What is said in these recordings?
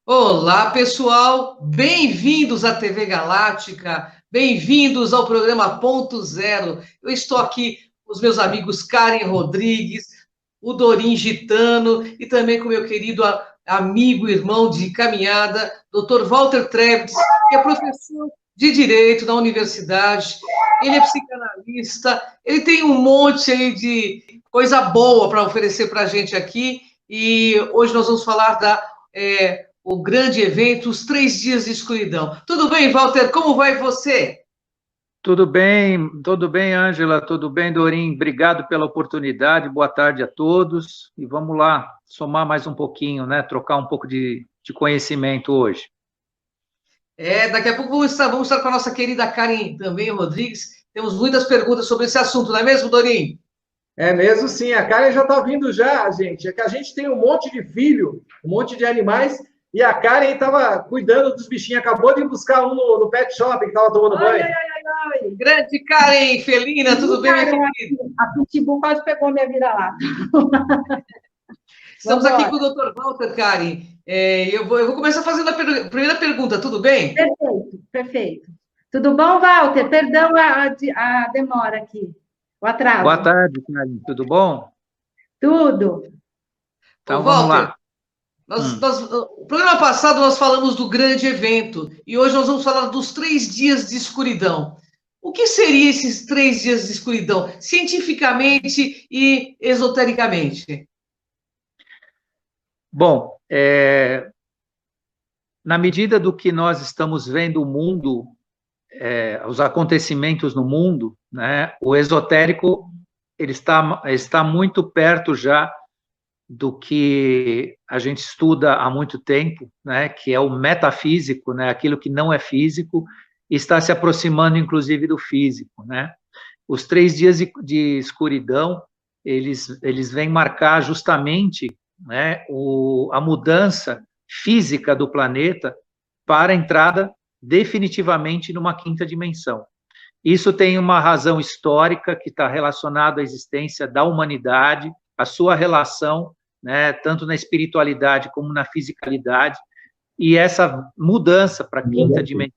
Olá, pessoal! Bem-vindos à TV Galáctica, bem-vindos ao programa Ponto Zero. Eu estou aqui com os meus amigos Karen Rodrigues, o Dorim Gitano e também com meu querido amigo, irmão de caminhada, Dr. Walter Trebes, que é professor de Direito na universidade. Ele é psicanalista, ele tem um monte aí de coisa boa para oferecer para a gente aqui. E hoje nós vamos falar o grande evento, os 3 dias de escuridão. Tudo bem, Walter? Como vai você? Tudo bem, Ângela, tudo bem, Dorim? Obrigado pela oportunidade, boa tarde a todos. E vamos lá, somar mais um pouquinho, né? Trocar um pouco de conhecimento hoje. Daqui a pouco vamos estar com a nossa querida Karen também, Rodrigues. Temos muitas perguntas sobre esse assunto, não é mesmo, Dorim? É mesmo sim, a Karen já está vindo já, gente. É que a gente tem um monte de filho, um monte de animais, e a Karen estava cuidando dos bichinhos, acabou de buscar um no pet shop que estava tomando banho. Ai, grande Karen, felina, tudo bem, minha Karen, querida? a Pitbull quase pegou minha vira-lata. Estamos Vamos aqui embora. com o Dr. Walter, Karen. Eu vou começar fazendo primeira pergunta, tudo bem? Perfeito, perfeito. Tudo bom, Walter? Perdão a demora aqui, o Boa atraso. tarde, Karen, tudo bom? Tudo. Ô, Então vamos Walter, lá. o programa passado nós falamos do grande evento e hoje nós vamos falar dos 3 dias de escuridão. O que seriam esses 3 dias de escuridão, cientificamente e esotericamente? Bom, na medida do que nós estamos vendo o mundo, os acontecimentos no mundo, né, o esotérico ele está muito perto já do que a gente estuda há muito tempo, né, que é o metafísico, né, aquilo que não é físico, e está se aproximando, inclusive, do físico, né? Os 3 dias de escuridão, eles vêm marcar justamente, né, a mudança física do planeta para a entrada definitivamente numa quinta dimensão. Isso tem uma razão histórica que está relacionada à existência da humanidade, a sua relação, né, tanto na espiritualidade como na fisicalidade, e essa mudança para a quinta dimensão,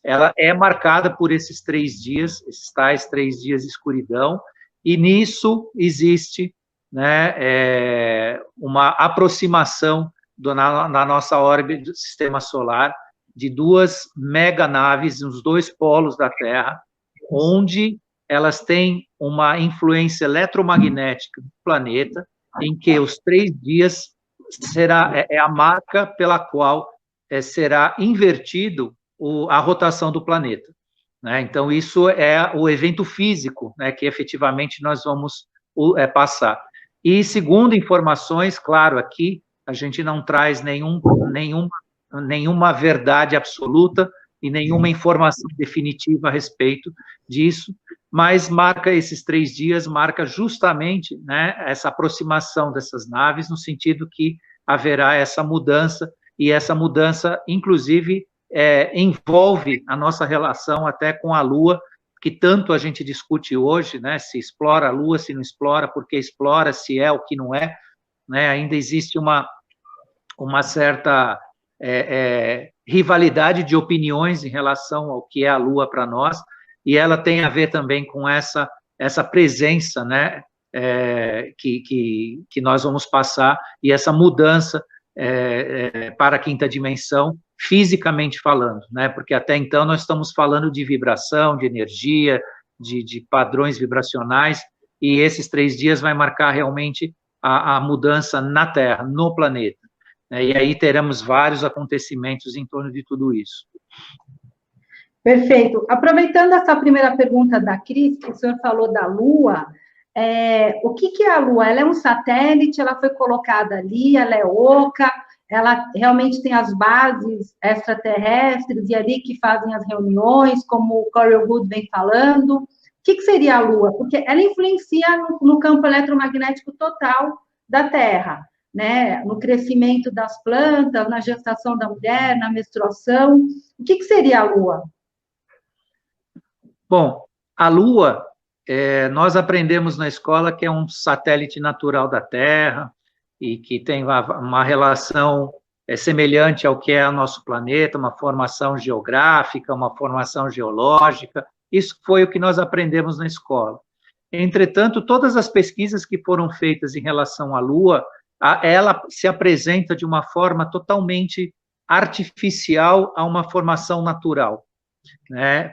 ela é marcada por esses 3 dias, esses tais 3 dias de escuridão, e nisso existe, né, uma aproximação na nossa órbita do sistema solar de duas meganaves nos dois polos da Terra, onde elas têm uma influência eletromagnética do planeta, em que os 3 dias é a marca pela qual será invertido a rotação do planeta. Né? Então, isso é o evento físico, né, que efetivamente nós vamos passar. E, segundo informações, claro, aqui a gente não traz nenhuma verdade absoluta e nenhuma informação definitiva a respeito disso, mas marca esses 3 dias, marca justamente, né, essa aproximação dessas naves, no sentido que haverá essa mudança, e essa mudança, inclusive, envolve a nossa relação até com a Lua, que tanto a gente discute hoje, né, se explora a Lua, se não explora, porque explora, se é o que não é, né, ainda existe uma certa rivalidade de opiniões em relação ao que é a Lua para nós, e ela tem a ver também com essa presença, né, que nós vamos passar, e essa mudança para a quinta dimensão, fisicamente falando, né, porque até então nós estamos falando de vibração, de energia, de padrões vibracionais, e esses 3 dias vai marcar realmente a mudança na Terra, no planeta. E aí teremos vários acontecimentos em torno de tudo isso. Perfeito. Aproveitando essa primeira pergunta da Cris, que o senhor falou da Lua, o que é a Lua? Ela é um satélite, ela foi colocada ali, ela é oca, ela realmente tem as bases extraterrestres e ali que fazem as reuniões, como o Corey Wood vem falando. O que seria a Lua? Porque ela influencia no campo eletromagnético total da Terra, né? No crescimento das plantas, na gestação da mulher, na menstruação. O que seria a Lua? Bom, a Lua, nós aprendemos na escola que é um satélite natural da Terra e que tem uma relação semelhante ao que é o nosso planeta, uma formação geográfica, uma formação geológica. Isso foi o que nós aprendemos na escola. Entretanto, todas as pesquisas que foram feitas em relação à Lua, ela se apresenta de uma forma totalmente artificial a uma formação natural.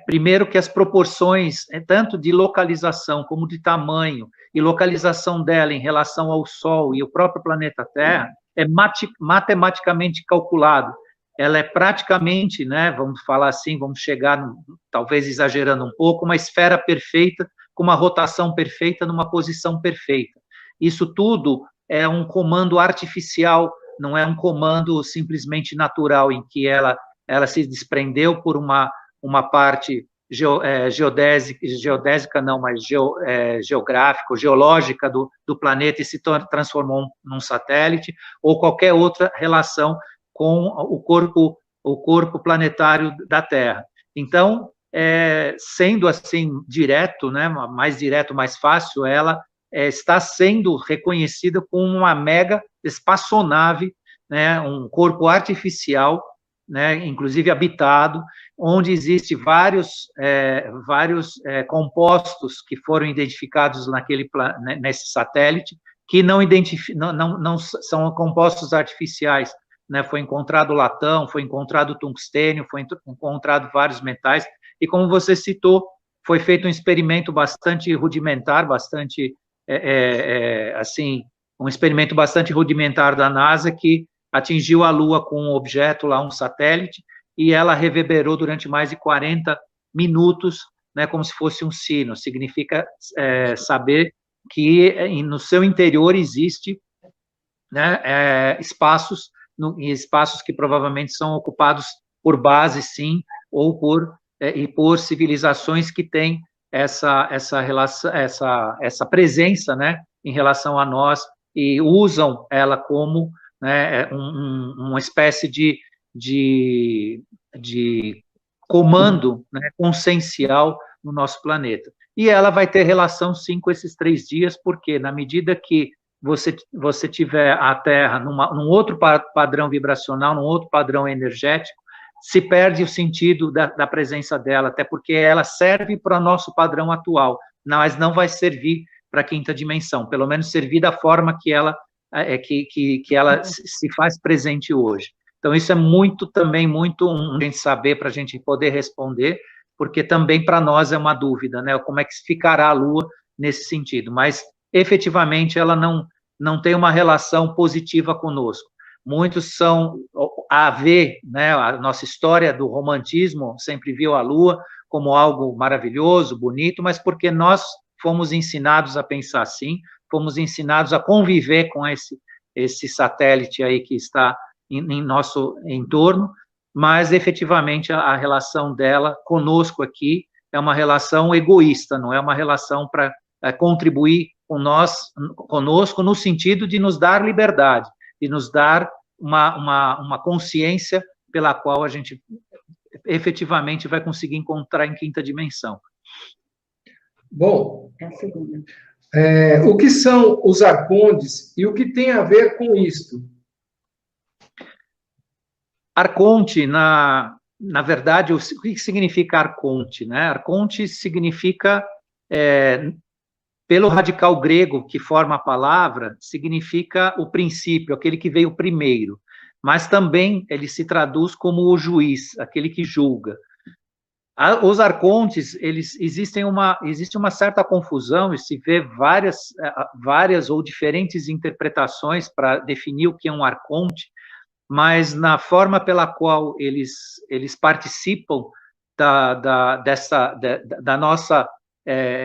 Primeiro que as proporções, tanto de localização como de tamanho, e localização dela em relação ao Sol e o próprio planeta Terra, é matematicamente calculado. Ela é praticamente, vamos falar assim, vamos chegar, talvez exagerando um pouco, uma esfera perfeita, com uma rotação perfeita, numa posição perfeita. Isso tudo é um comando artificial, não é um comando simplesmente natural, em que ela se desprendeu por uma parte geodésica não, mas geográfica, geológica do planeta, e se transformou num satélite, ou qualquer outra relação com o corpo planetário da Terra. Então, sendo assim direto, mais direto, mais fácil, ela está sendo reconhecida como uma mega espaçonave, um corpo artificial, inclusive habitado, onde existem vários compostos que foram identificados nesse satélite, que não são compostos artificiais. Foi encontrado latão, foi encontrado tungstênio, foi encontrado vários metais, e como você citou, foi feito um experimento bastante rudimentar, um experimento bastante rudimentar da NASA, que atingiu a Lua com um objeto lá, um satélite, e ela reverberou durante mais de 40 minutos, como se fosse um sino. Significa saber que no seu interior existe espaços que provavelmente são ocupados por bases, sim, ou por civilizações que têm essa presença, em relação a nós, e usam ela como uma espécie de comando consciencial no nosso planeta. E ela vai ter relação, sim, com esses 3 dias, porque na medida que você tiver a Terra num outro padrão vibracional, num outro padrão energético, se perde o sentido da presença dela, até porque ela serve para o nosso padrão atual, mas não vai servir para a 5ª dimensão, pelo menos servir da forma que ela se faz presente hoje. Então, isso é também muito a gente saber, para a gente poder responder, porque também para nós é uma dúvida, como é que ficará a Lua nesse sentido, mas efetivamente ela não tem uma relação positiva conosco. Muitos são a ver, a nossa história do romantismo sempre viu a Lua como algo maravilhoso, bonito, mas porque nós fomos ensinados a pensar assim, fomos ensinados a conviver com esse satélite aí que está em nosso entorno, mas efetivamente a relação dela conosco aqui é uma relação egoísta, não é uma relação para contribuir conosco no sentido de nos dar liberdade, de nos dar uma consciência pela qual a gente efetivamente vai conseguir encontrar em 5ª dimensão. Bom, o que são os arcontes e o que tem a ver com isto? Arconte, na verdade, o que significa arconte? Arconte significa, pelo radical grego que forma a palavra, significa o princípio, aquele que veio primeiro, mas também ele se traduz como o juiz, aquele que julga. Os arcontes, existe uma certa confusão, e se vê várias ou diferentes interpretações para definir o que é um arconte, mas na forma pela qual eles participam da nossa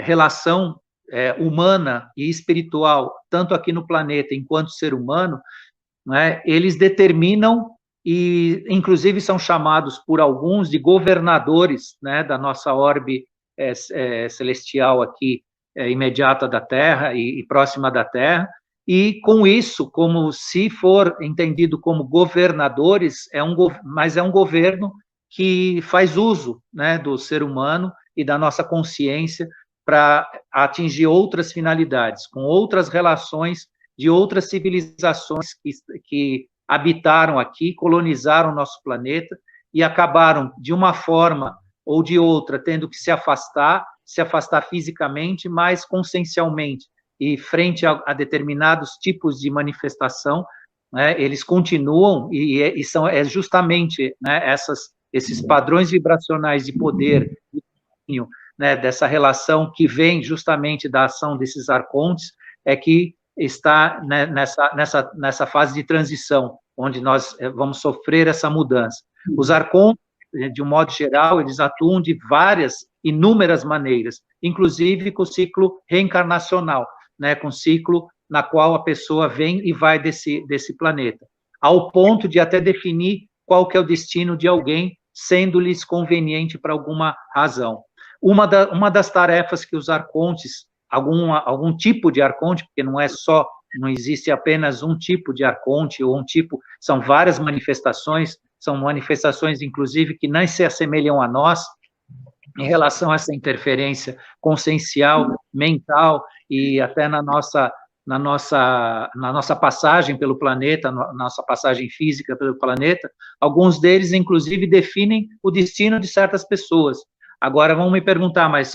relação humana e espiritual, tanto aqui no planeta enquanto ser humano, eles determinam e, inclusive, são chamados por alguns de governadores da nossa orbe celestial aqui, imediata da Terra e próxima da Terra, e com isso, como se for entendido como governadores, mas é um governo que faz uso do ser humano e da nossa consciência para atingir outras finalidades, com outras relações de outras civilizações que habitaram aqui, colonizaram o nosso planeta e acabaram, de uma forma ou de outra, tendo que se afastar fisicamente, mas consciencialmente, e frente a determinados tipos de manifestação, né, eles continuam, e são justamente, né, esses padrões vibracionais de poder, né, dessa relação que vem justamente da ação desses arcontes, é que está, né, nessa fase de transição, onde nós vamos sofrer essa mudança. Os arcontes, de um modo geral, eles atuam de inúmeras maneiras, inclusive com o ciclo reencarnacional, né, com o ciclo na qual a pessoa vem e vai desse planeta, ao ponto de até definir qual que é o destino de alguém, sendo-lhes conveniente para alguma razão. Uma das tarefas que os arcontes, algum tipo de arconte, porque não existe apenas um tipo de arconte, ou são várias manifestações, são manifestações, inclusive, que não se assemelham a nós, em relação a essa interferência consciencial, mental, e até na nossa passagem pelo planeta, na nossa passagem física pelo planeta, alguns deles, inclusive, definem o destino de certas pessoas. Agora, vão me perguntar, mas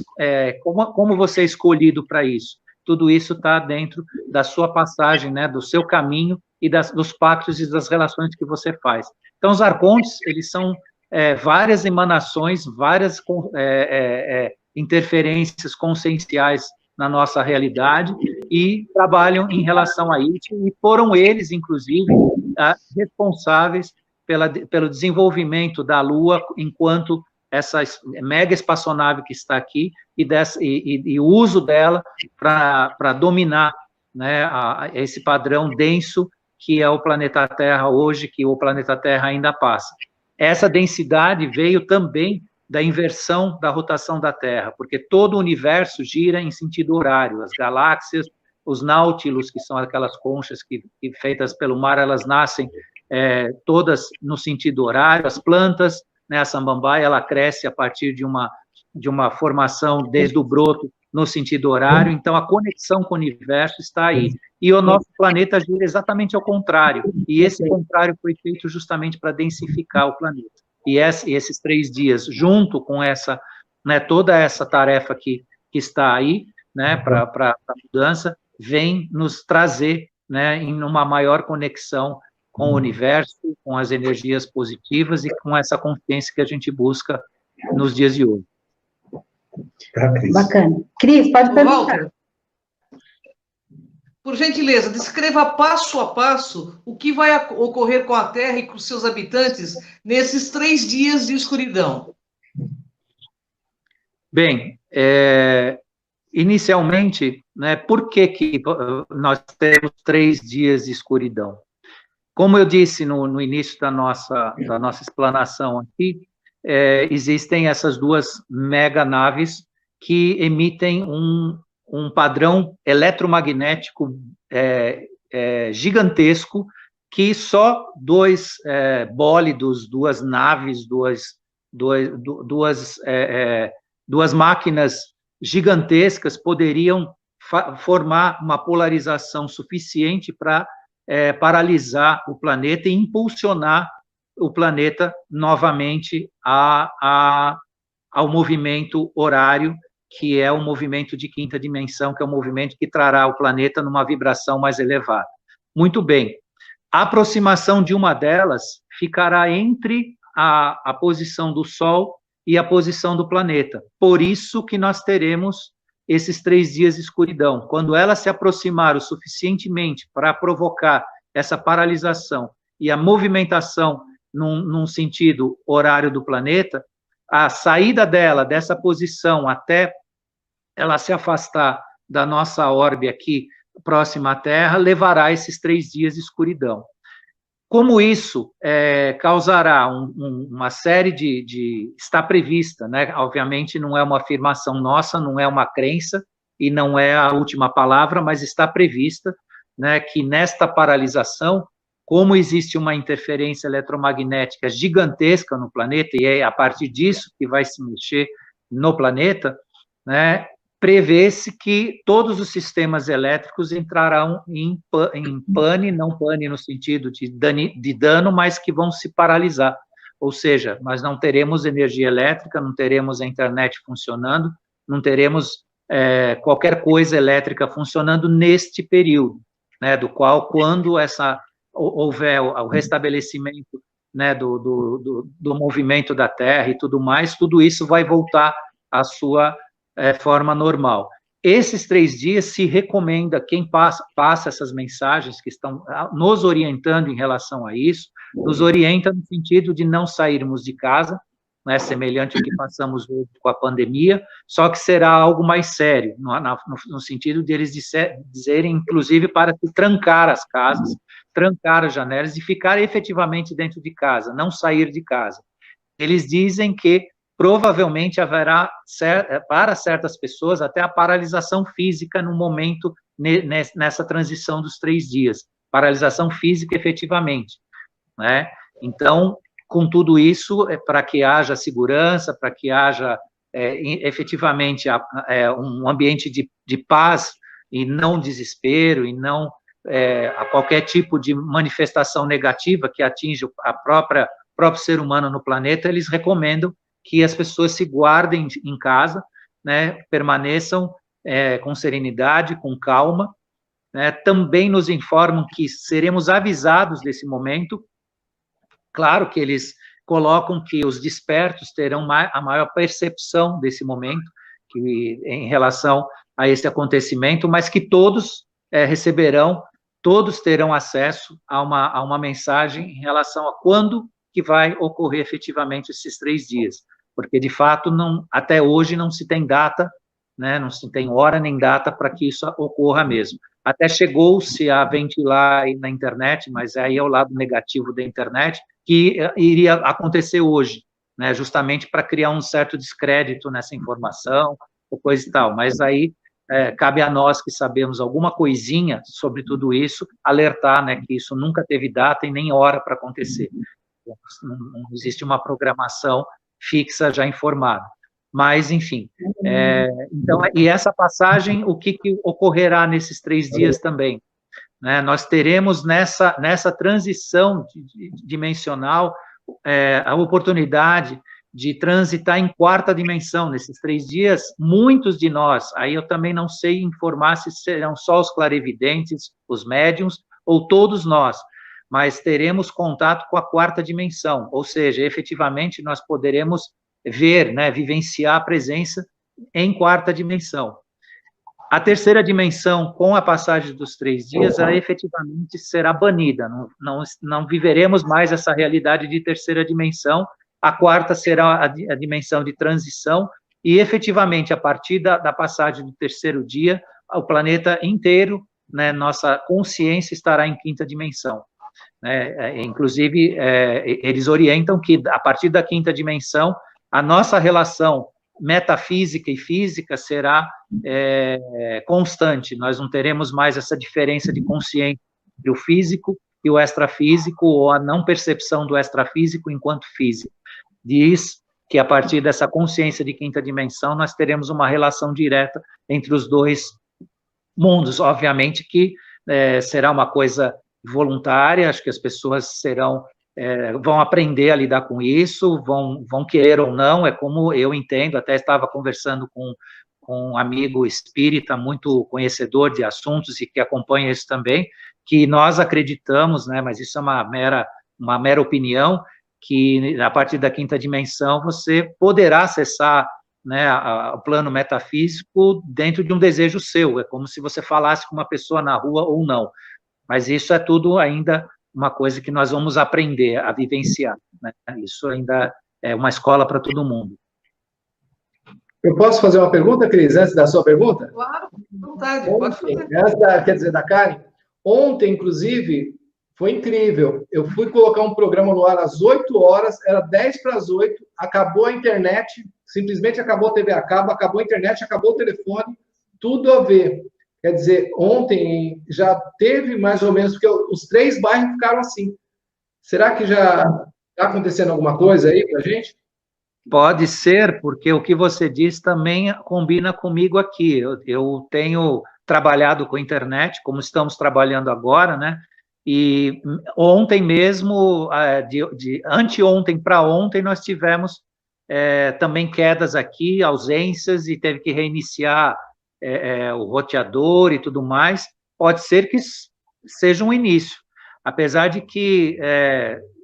como você é escolhido para isso? Tudo isso está dentro da sua passagem, né, do seu caminho e dos pactos e das relações que você faz. Então, os arcontes, eles são várias emanações, várias interferências conscienciais na nossa realidade e trabalham em relação a isso, e foram eles, inclusive, responsáveis pelo desenvolvimento da Lua enquanto essa mega espaçonave que está aqui e o uso dela para dominar, né, esse padrão denso que é o planeta Terra hoje, que o planeta Terra ainda passa. Essa densidade veio também da inversão da rotação da Terra, porque todo o universo gira em sentido horário, as galáxias, os náutilos, que são aquelas conchas que feitas pelo mar, elas nascem todas no sentido horário, as plantas, né, a samambaia, ela cresce a partir de uma formação desde o broto no sentido horário, então a conexão com o universo está aí. E o nosso planeta gira exatamente ao contrário, e esse contrário foi feito justamente para densificar o planeta. E esses 3 dias, junto com né, toda essa tarefa que está aí, né, para a mudança, vem nos trazer, né, em uma maior conexão com o universo, com as energias positivas e com essa consciência que a gente busca nos dias de hoje. Bacana. Cris, pode perguntar. Walter, por gentileza, descreva passo a passo o que vai ocorrer com a Terra e com seus habitantes nesses 3 dias de escuridão. Bem, inicialmente, né, por que nós temos 3 dias de escuridão? Como eu disse no início da nossa explanação aqui, existem essas 2 mega naves que emitem um padrão eletromagnético gigantesco, que só 2 bólidos, 2 naves, duas máquinas gigantescas poderiam formar uma polarização suficiente para paralisar o planeta e impulsionar o planeta novamente ao movimento horário, que é o movimento de 5ª dimensão, que é o movimento que trará o planeta numa vibração mais elevada. Muito bem. A aproximação de uma delas ficará entre a posição do Sol e a posição do planeta. Por isso que nós teremos esses 3 dias de escuridão. Quando ela se aproximar o suficientemente para provocar essa paralisação e a movimentação num sentido horário do planeta, a saída dessa posição até ela se afastar da nossa órbita aqui, próxima à Terra, levará esses 3 dias de escuridão. Como isso causará uma série está prevista, né? Obviamente não é uma afirmação nossa, não é uma crença, e não é a última palavra, mas está prevista, né, que nesta paralisação, como existe uma interferência eletromagnética gigantesca no planeta, e é a partir disso que vai se mexer no planeta, né, prevê-se que todos os sistemas elétricos entrarão em pane, não pane no sentido de dano, mas que vão se paralisar. Ou seja, nós não teremos energia elétrica, não teremos a internet funcionando, não teremos qualquer coisa elétrica funcionando neste período, né, do qual, quando houver o restabelecimento, né, do movimento da Terra e tudo mais, tudo isso vai voltar à sua forma normal. Esses 3 dias se recomenda, quem passa essas mensagens que estão nos orientando em relação a isso, nos orienta no sentido de não sairmos de casa, né, semelhante ao que passamos hoje com a pandemia, só que será algo mais sério, no sentido de eles dizerem, inclusive, para se trancar as casas, trancar as janelas e ficar efetivamente dentro de casa, não sair de casa. Eles dizem que provavelmente haverá, para certas pessoas, até a paralisação física no momento, nessa transição dos 3 dias. Paralisação física, efetivamente, né? Então, com tudo isso, para que haja segurança, para que haja, efetivamente, um ambiente de paz e não desespero, e não a qualquer tipo de manifestação negativa que atinja o próprio ser humano no planeta, eles recomendam que as pessoas se guardem em casa, né, permaneçam com serenidade, com calma, né. Também nos informam que seremos avisados desse momento. Claro que eles colocam que os despertos terão a maior percepção desse momento, em relação a esse acontecimento, mas que todos receberão, todos terão acesso a uma mensagem em relação a quando que vai ocorrer efetivamente esses 3 dias, porque, de fato, até hoje não se tem data, né, não se tem hora nem data para que isso ocorra mesmo. Até chegou-se a ventilar aí na internet, mas aí é o lado negativo da internet, que iria acontecer hoje, né, justamente para criar um certo descrédito nessa informação, ou coisa e tal, mas aí cabe a nós que sabemos alguma coisinha sobre tudo isso, alertar, né, que isso nunca teve data e nem hora para acontecer. Não existe uma programação fixa já informada. Mas, enfim, então, e essa passagem, o que ocorrerá nesses 3 dias também? Né, nós teremos nessa transição dimensional a oportunidade de transitar em 4ª dimensão. Nesses 3 dias, muitos de nós, aí eu também não sei informar se serão só os clarividentes, os médiums, ou todos nós, mas teremos contato com a 4ª dimensão, ou seja, efetivamente nós poderemos ver, né, vivenciar a presença em 4ª dimensão. A 3ª dimensão, com a passagem dos 3 dias, ela efetivamente será banida, não viveremos mais essa realidade de 3ª dimensão, a 4ª será a dimensão de transição, e efetivamente, a partir da passagem do 3º dia, o planeta inteiro, né, nossa consciência estará em 5ª dimensão. Inclusive, eles orientam que, a partir da 5ª dimensão, a nossa relação metafísica e física será constante, nós não teremos mais essa diferença de consciência entre o físico e o extrafísico, ou a não percepção do extrafísico enquanto físico. Diz que, a partir dessa consciência de 5ª dimensão, nós teremos uma relação direta entre os 2 mundos. Obviamente que será uma coisa voluntária, acho que as pessoas vão aprender a lidar com isso, vão querer ou não, é como eu entendo, até estava conversando com um amigo espírita, muito conhecedor de assuntos e que acompanha isso também, que nós acreditamos, né, mas isso é uma mera opinião, que a partir da 5ª dimensão você poderá acessar, né, o plano metafísico dentro de um desejo seu, é como se você falasse com uma pessoa na rua ou não, mas isso é tudo ainda uma coisa que nós vamos aprender a vivenciar, né? Isso ainda é uma escola para todo mundo. Eu posso fazer uma pergunta, Cris, antes da sua pergunta? Claro, à vontade, pode fazer. Quer dizer, da Karen, ontem, inclusive, foi incrível. Eu fui colocar um programa no ar às 8 horas, era 10 para as 8, acabou a internet, simplesmente acabou a TV a cabo, acabou a internet, acabou o telefone, tudo a ver. Quer dizer, ontem já teve mais ou menos, porque os 3 bairros ficaram assim. Será que já está acontecendo alguma coisa aí para a gente? Pode ser, porque o que você diz também combina comigo aqui. Eu tenho trabalhado com a internet, como estamos trabalhando agora, né? E ontem mesmo, de anteontem para ontem, nós tivemos também quedas aqui, ausências, e teve que reiniciar o roteador e tudo mais. Pode ser que seja um início, apesar de que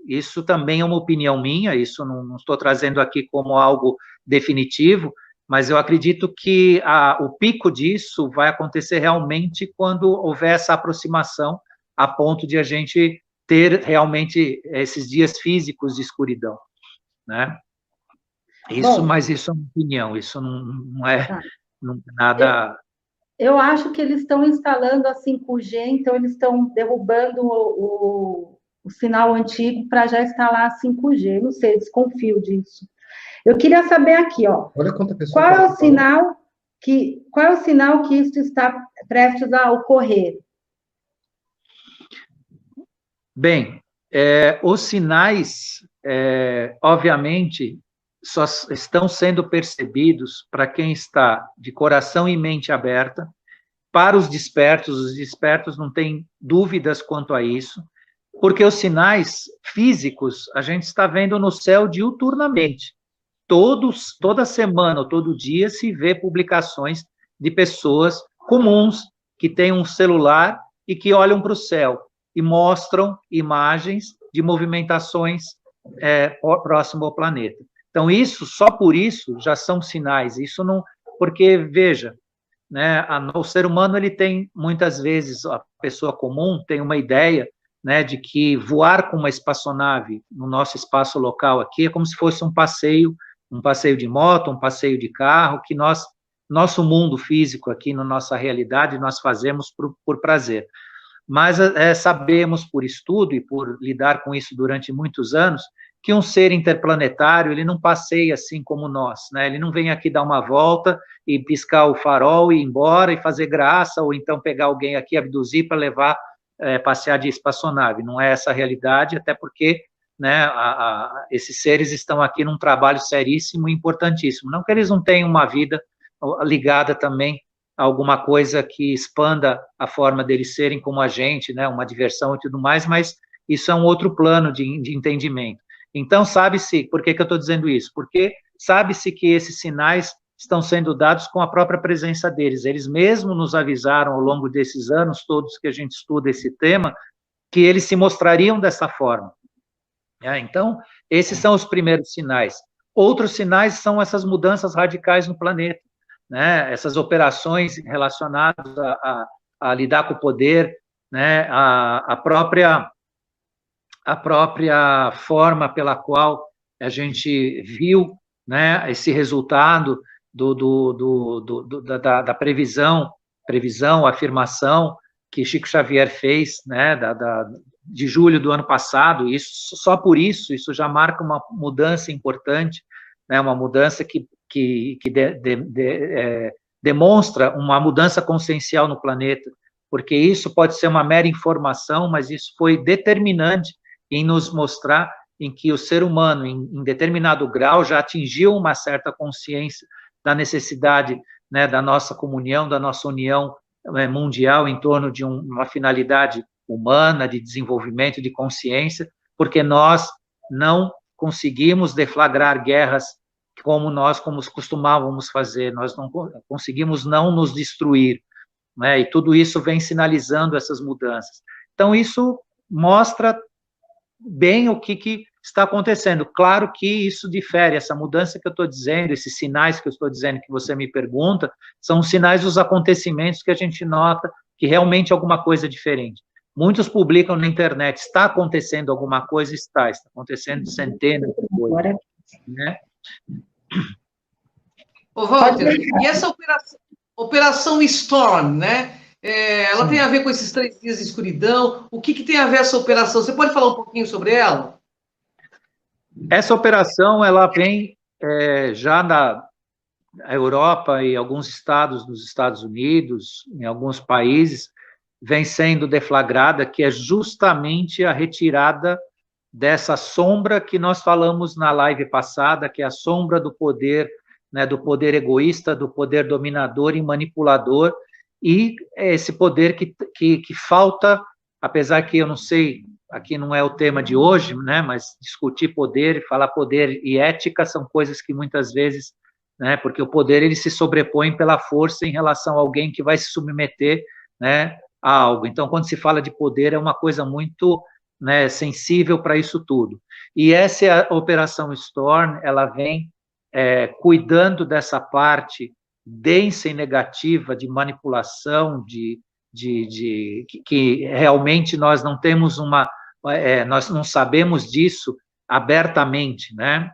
isso também é uma opinião minha, isso não estou trazendo aqui como algo definitivo, mas eu acredito que o pico disso vai acontecer realmente quando houver essa aproximação, a ponto de a gente ter realmente esses dias físicos de escuridão, né? Isso, Bom, mas isso é uma opinião, isso não é nada... Eu acho que eles estão instalando a 5G, então eles estão derrubando o sinal antigo para já instalar a 5G. Não sei, desconfio disso. Eu queria saber aqui, ó, Olha quanta pessoa qual é o participou. sinal que isso está prestes a ocorrer? Bem, os sinais, obviamente, só estão sendo percebidos para quem está de coração e mente aberta. Para os despertos não têm dúvidas quanto a isso, porque os sinais físicos a gente está vendo no céu diuturnamente. Toda semana ou todo dia se vê publicações de pessoas comuns que têm um celular e que olham para o céu e mostram imagens de movimentações próximo ao planeta. Então, só por isso, já são sinais. Isso não... Porque, veja, né, o ser humano, ele tem, muitas vezes, a pessoa comum tem uma ideia, né, de que voar com uma espaçonave no nosso espaço local aqui é como se fosse um passeio de moto, um passeio de carro, que nosso mundo físico aqui, na nossa realidade, nós fazemos por prazer. Mas sabemos por estudo e por lidar com isso durante muitos anos, que um ser interplanetário, ele não passeia assim como nós, né? Ele não vem aqui dar uma volta e piscar o farol e ir embora e fazer graça, ou então pegar alguém aqui, abduzir para levar, passear de espaçonave. Não é essa a realidade, até porque, né, esses seres estão aqui num trabalho seríssimo e importantíssimo. Não que eles não tenham uma vida ligada também a alguma coisa que expanda a forma deles serem como a gente, né, uma diversão e tudo mais, mas isso é um outro plano de entendimento. Então, sabe-se, por que eu estou dizendo isso? Porque sabe-se que esses sinais estão sendo dados com a própria presença deles. Eles mesmos nos avisaram ao longo desses anos todos que a gente estuda esse tema, que eles se mostrariam dessa forma. Então, esses são os primeiros sinais. Outros sinais são essas mudanças radicais no planeta, né? Essas operações relacionadas a lidar com o poder, né? A própria forma pela qual a gente viu, né, esse resultado da previsão, afirmação que Chico Xavier fez, né, de julho do ano passado. Isso, só por isso já marca uma mudança importante, né, uma mudança que demonstra uma mudança consciencial no planeta, porque isso pode ser uma mera informação, mas isso foi determinante em nos mostrar em que o ser humano, em determinado grau, já atingiu uma certa consciência da necessidade, né, da nossa comunhão, da nossa união mundial em torno de uma finalidade humana, de desenvolvimento, de consciência, porque nós não conseguimos deflagrar guerras como costumávamos fazer, nós não conseguimos não nos destruir, né, e tudo isso vem sinalizando essas mudanças. Então, isso mostra bem o que está acontecendo. Claro que isso difere, essa mudança que eu estou dizendo, esses sinais que eu estou dizendo que você me pergunta, são sinais dos acontecimentos que a gente nota que realmente alguma coisa é diferente. Muitos publicam na internet, está acontecendo alguma coisa? Está acontecendo centenas de coisas, né? Ô, Walter, e essa operação Storm, né? Ela Sim. Tem a ver com esses 3 dias de escuridão. O que tem a ver essa operação? Você pode falar um pouquinho sobre ela? Essa operação, ela vem já na Europa e alguns estados nos Estados Unidos, em alguns países, vem sendo deflagrada, que é justamente a retirada dessa sombra que nós falamos na live passada, que é a sombra do poder, né, do poder egoísta, do poder dominador e manipulador, e esse poder que falta, apesar que eu não sei, aqui não é o tema de hoje, né, mas discutir poder, falar poder e ética são coisas que muitas vezes, né, porque o poder ele se sobrepõe pela força em relação a alguém que vai se submeter, né, a algo. Então, quando se fala de poder, é uma coisa muito, né, sensível para isso tudo. E essa é a Operação Storm, ela vem cuidando dessa parte densa e negativa de manipulação, que realmente nós não temos nós não sabemos disso abertamente, né?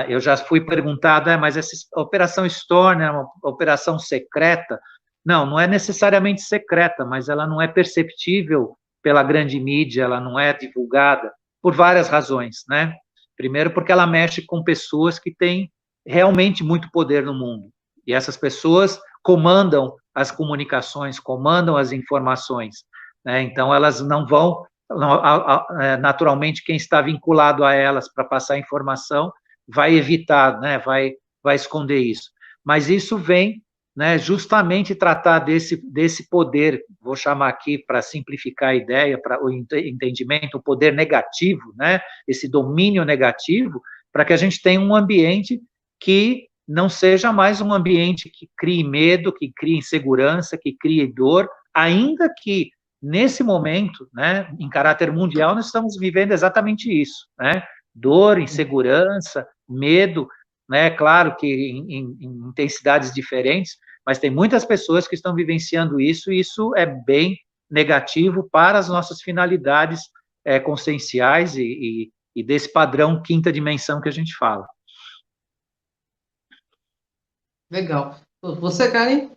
Eu já fui perguntado, mas essa Operação Storm é uma operação secreta? Não, não é necessariamente secreta, mas ela não é perceptível pela grande mídia, ela não é divulgada por várias razões, né? Primeiro, porque ela mexe com pessoas que têm realmente muito poder no mundo, e essas pessoas comandam as comunicações, comandam as informações, né? Então, elas não vão, naturalmente, quem está vinculado a elas para passar informação vai evitar, né? Vai esconder isso. Mas isso vem, né, justamente tratar desse poder, vou chamar aqui para simplificar a ideia, para o entendimento, o poder negativo, né, esse domínio negativo, para que a gente tenha um ambiente que não seja mais um ambiente que crie medo, que crie insegurança, que crie dor, ainda que nesse momento, né, em caráter mundial, nós estamos vivendo exatamente isso, né, dor, insegurança, medo, né, claro que em intensidades diferentes, mas tem muitas pessoas que estão vivenciando isso, e isso é bem negativo para as nossas finalidades conscienciais e desse padrão quinta dimensão que a gente fala. Legal. Você, Karen?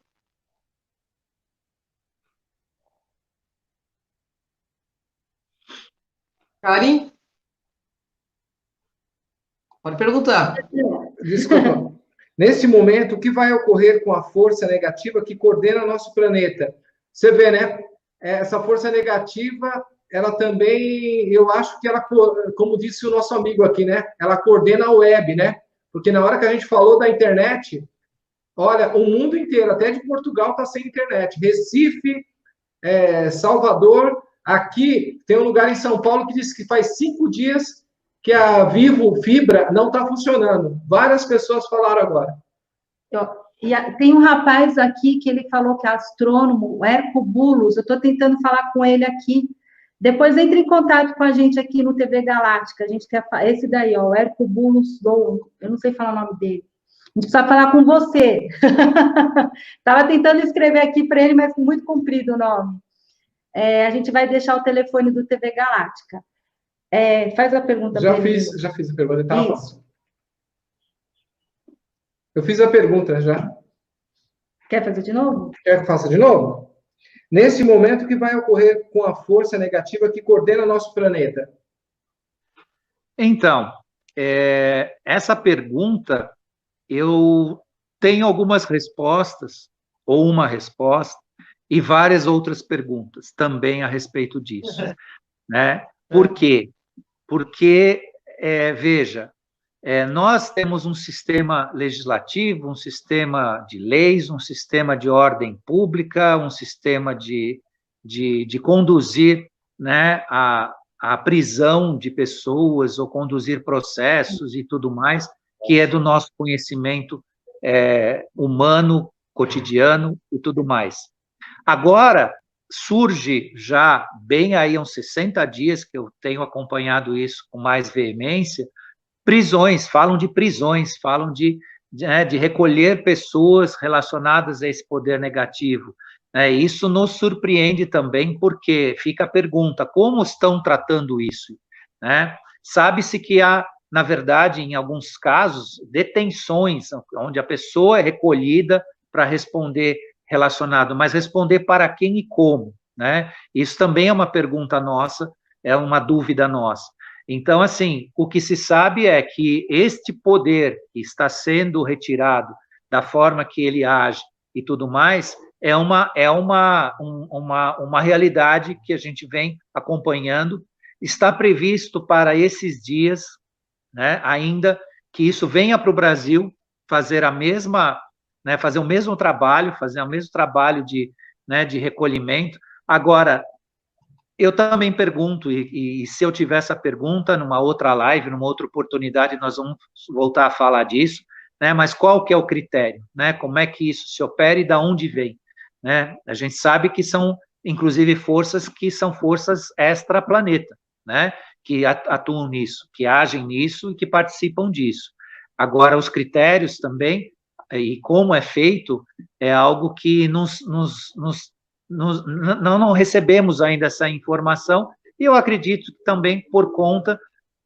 Karen? Pode perguntar. Desculpa. Nesse momento, o que vai ocorrer com a força negativa que coordena nosso planeta? Você vê, né? Essa força negativa, ela também, eu acho que ela, como disse o nosso amigo aqui, né? Ela coordena a web, né? Porque na hora que a gente falou da internet, olha, o mundo inteiro, até de Portugal, está sem internet. Recife, Salvador, aqui tem um lugar em São Paulo que diz que faz 5 dias que a Vivo Fibra não está funcionando. Várias pessoas falaram agora. Tem um rapaz aqui que ele falou que é astrônomo, o Herco Bulos, eu estou tentando falar com ele aqui. Depois entre em contato com a gente aqui no TV Galáctica, a gente quer esse daí, ó, o Herco Bulos, eu não sei falar o nome dele. A gente precisa falar com você. Estava tentando escrever aqui para ele, mas muito comprido o nome. A gente vai deixar o telefone do TV Galáctica. Faz a pergunta. Já fiz a pergunta. Tá. Eu fiz a pergunta já. Quer fazer de novo? Quer que eu faça de novo? Nesse momento, o que vai ocorrer com a força negativa que coordena nosso planeta? Então, essa pergunta, eu tenho algumas respostas, ou uma resposta, e várias outras perguntas também a respeito disso, né? Por quê? Porque, veja, nós temos um sistema legislativo, um sistema de leis, um sistema de ordem pública, um sistema de conduzir, né, a prisão de pessoas ou conduzir processos e tudo mais, que é do nosso conhecimento humano, cotidiano e tudo mais. Agora, surge já bem aí uns 60 dias que eu tenho acompanhado isso com mais veemência, prisões, falam de recolher pessoas relacionadas a esse poder negativo. Isso nos surpreende também, porque fica a pergunta, como estão tratando isso? Sabe-se que há, na verdade, em alguns casos, detenções, onde a pessoa é recolhida para responder relacionado, mas responder para quem e como, né? Isso também é uma pergunta nossa, é uma dúvida nossa. Então, assim, o que se sabe é que este poder que está sendo retirado da forma que ele age e tudo mais, é uma realidade que a gente vem acompanhando está previsto para esses dias, né, ainda que isso venha para o Brasil fazer a mesma, né, fazer o mesmo trabalho, né, de recolhimento. Agora, eu também pergunto, e se eu tiver essa pergunta numa outra live, numa outra oportunidade, nós vamos voltar a falar disso, né? Mas qual que é o critério, né? Como é que isso se opera e da onde vem, né? A gente sabe que são, inclusive, forças que são forças extra-planeta, né? Que atuam nisso, que agem nisso e que participam disso. Agora, os critérios também, e como é feito, é algo que não recebemos ainda essa informação, e eu acredito que também por conta,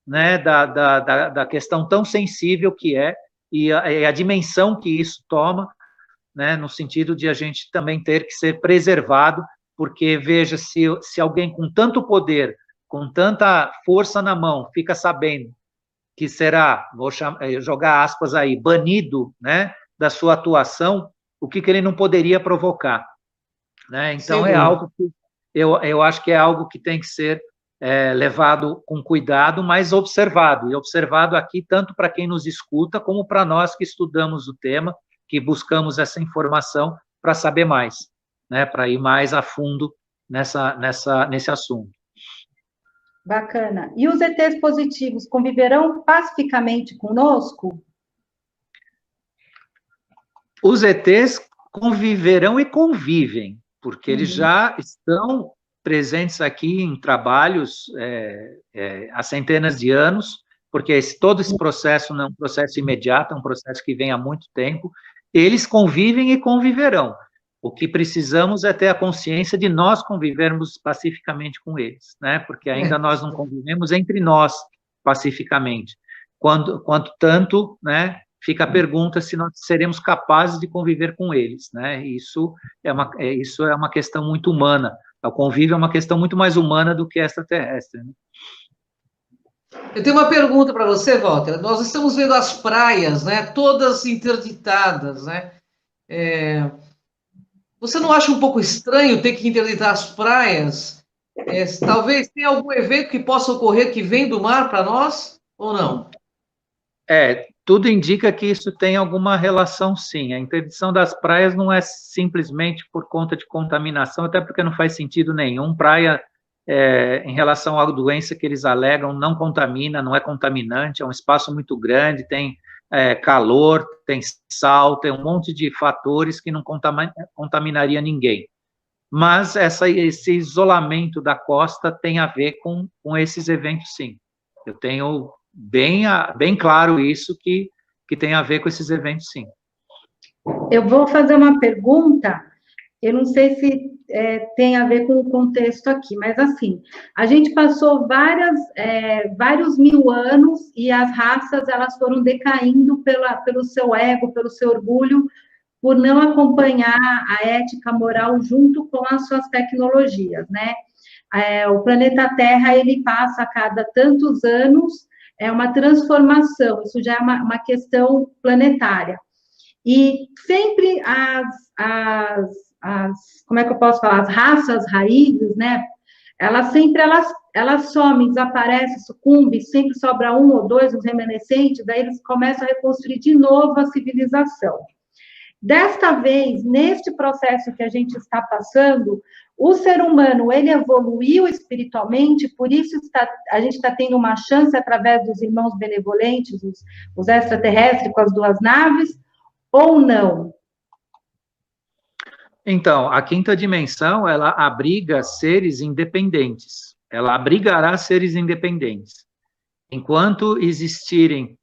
né, da questão tão sensível que é, e a dimensão que isso toma, né, no sentido de a gente também ter que ser preservado, porque, veja, se alguém com tanto poder, com tanta força na mão, fica sabendo que será, vou jogar aspas aí, banido, né, da sua atuação, o que ele não poderia provocar, né? Então, é algo que eu acho que é algo que tem que ser levado com cuidado, mas observado, e observado aqui tanto para quem nos escuta, como para nós que estudamos o tema, que buscamos essa informação para saber mais, né? Para ir mais a fundo nesse assunto. Bacana. E os ETs positivos conviverão pacificamente conosco? Os ETs conviverão e convivem, porque eles já estão presentes aqui em trabalhos há centenas de anos, porque todo esse processo não é um processo imediato, é um processo que vem há muito tempo. Eles convivem e conviverão. O que precisamos é ter a consciência de nós convivermos pacificamente com eles, né? Porque ainda nós não convivemos entre nós pacificamente. Quanto tanto, né? Fica a pergunta se nós seremos capazes de conviver com eles, né? Isso é uma questão muito humana. O convívio é uma questão muito mais humana do que extraterrestre, né? Eu tenho uma pergunta para você, Walter. Nós estamos vendo as praias, né? Todas interditadas, né? Você não acha um pouco estranho ter que interditar as praias? Talvez tenha algum evento que possa ocorrer que vem do mar para nós, ou não? Tudo indica que isso tem alguma relação, sim. A interdição das praias não é simplesmente por conta de contaminação, até porque não faz sentido nenhum. Praia, em relação à doença que eles alegam, não contamina, não é contaminante, é um espaço muito grande, tem calor, tem sal, tem um monte de fatores que não contaminaria ninguém. Mas esse isolamento da costa tem a ver com esses eventos, sim. Eu tenho bem claro isso, que tem a ver com esses eventos, sim. Eu vou fazer uma pergunta, eu não sei se tem a ver com o contexto aqui, mas assim, a gente passou vários mil anos e as raças, elas foram decaindo pelo seu ego, pelo seu orgulho, por não acompanhar a ética moral junto com as suas tecnologias, né? O planeta Terra, ele passa a cada tantos anos, uma transformação, isso já é uma questão planetária. E sempre como é que eu posso falar? As raças raízes, né? Elas somem, desaparecem, sucumbem, sempre sobra um ou dois, os remanescentes, daí eles começam a reconstruir de novo a civilização. Desta vez, neste processo que a gente está passando, o ser humano, ele evoluiu espiritualmente, por isso a gente está tendo uma chance, através dos irmãos benevolentes, os extraterrestres com as duas naves, ou não? Então, a quinta dimensão, ela abriga seres independentes. Ela abrigará seres independentes. Enquanto existirem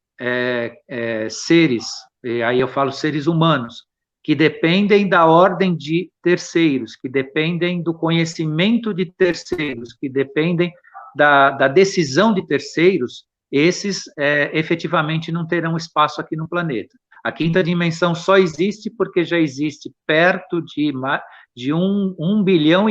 seres, e aí eu falo seres humanos, que dependem da ordem de terceiros, que dependem do conhecimento de terceiros, que dependem da decisão de terceiros, esses efetivamente não terão espaço aqui no planeta. A quinta dimensão só existe porque já existe perto de 1,5 bilhão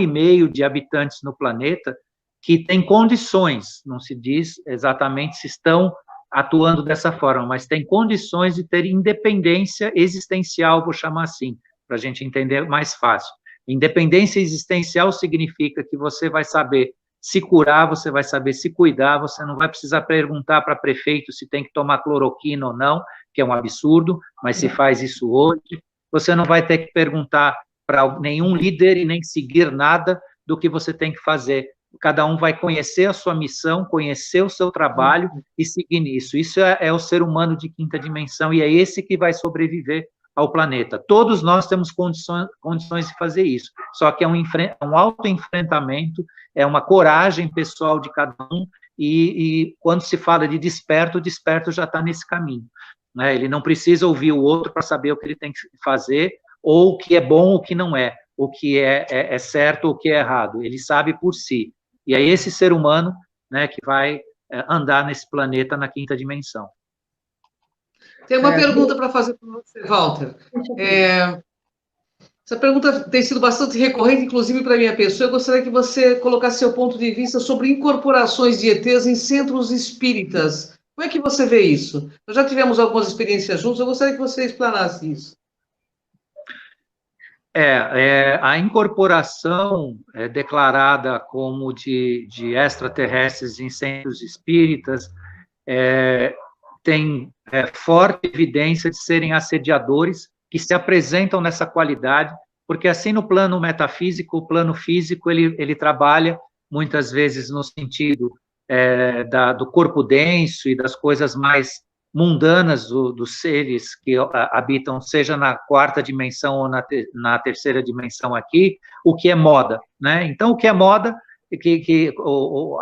de habitantes no planeta que têm condições, não se diz exatamente se estão atuando dessa forma, mas tem condições de ter independência existencial, vou chamar assim, para a gente entender mais fácil. Independência existencial significa que você vai saber se curar, você vai saber se cuidar, você não vai precisar perguntar para prefeito se tem que tomar cloroquina ou não, que é um absurdo, mas se faz isso hoje. Você não vai ter que perguntar para nenhum líder e nem seguir nada do que você tem que fazer. Cada um vai conhecer a sua missão, conhecer o seu trabalho e seguir nisso. Isso é o ser humano de quinta dimensão e é esse que vai sobreviver ao planeta. Todos nós temos condições de fazer isso, só que é um autoenfrentamento, é uma coragem pessoal de cada um, e quando se fala de desperto, o desperto já está nesse caminho, né? Ele não precisa ouvir o outro para saber o que ele tem que fazer, ou o que é bom, o que não é, o que é certo, o que é errado, ele sabe por si. E é esse ser humano, né, que vai andar nesse planeta na quinta dimensão. Tem uma pergunta para fazer para você, Walter. Essa pergunta tem sido bastante recorrente, inclusive para a minha pessoa. Eu gostaria que você colocasse seu ponto de vista sobre incorporações de ETs em centros espíritas. Como é que você vê isso? Nós já tivemos algumas experiências juntos, eu gostaria que você explanasse isso. A incorporação declarada como de extraterrestres em centros espíritas tem forte evidência de serem assediadores que se apresentam nessa qualidade, porque assim no plano metafísico, o plano físico, ele trabalha muitas vezes no sentido do corpo denso e das coisas mais mundanas dos seres que habitam, seja na quarta dimensão ou na terceira dimensão aqui, o que é moda, né? Então, o que é moda é que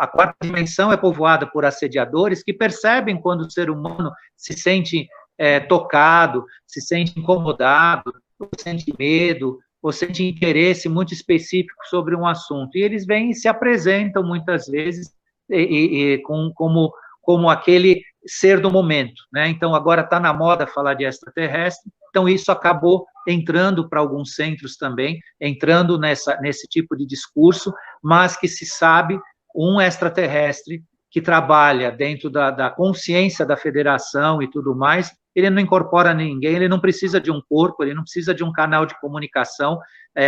a quarta dimensão é povoada por assediadores que percebem quando o ser humano se sente tocado, se sente incomodado, ou sente medo, ou sente interesse muito específico sobre um assunto. E eles vêm e se apresentam muitas vezes como aquele ser do momento, né? Então, agora está na moda falar de extraterrestre, então isso acabou entrando para alguns centros também, entrando nesse tipo de discurso, mas que se sabe um extraterrestre que trabalha dentro da consciência da federação e tudo mais, ele não incorpora ninguém, ele não precisa de um corpo, ele não precisa de um canal de comunicação,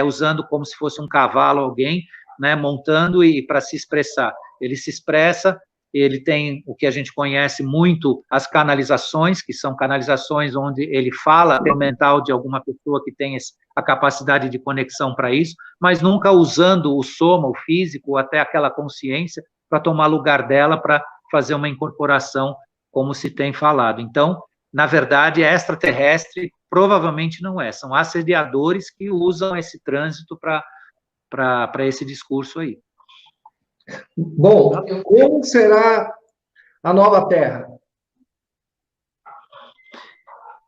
usando como se fosse um cavalo alguém, né, montando e para se expressar. Ele se expressa, ele tem o que a gente conhece muito, as canalizações, que são canalizações onde ele fala o mental de alguma pessoa que tem a capacidade de conexão para isso, mas nunca usando o soma, o físico, até aquela consciência, para tomar lugar dela, para fazer uma incorporação, como se tem falado. Então, na verdade, extraterrestre provavelmente não é, são assediadores que usam esse trânsito para esse discurso aí. Bom, como será a nova Terra?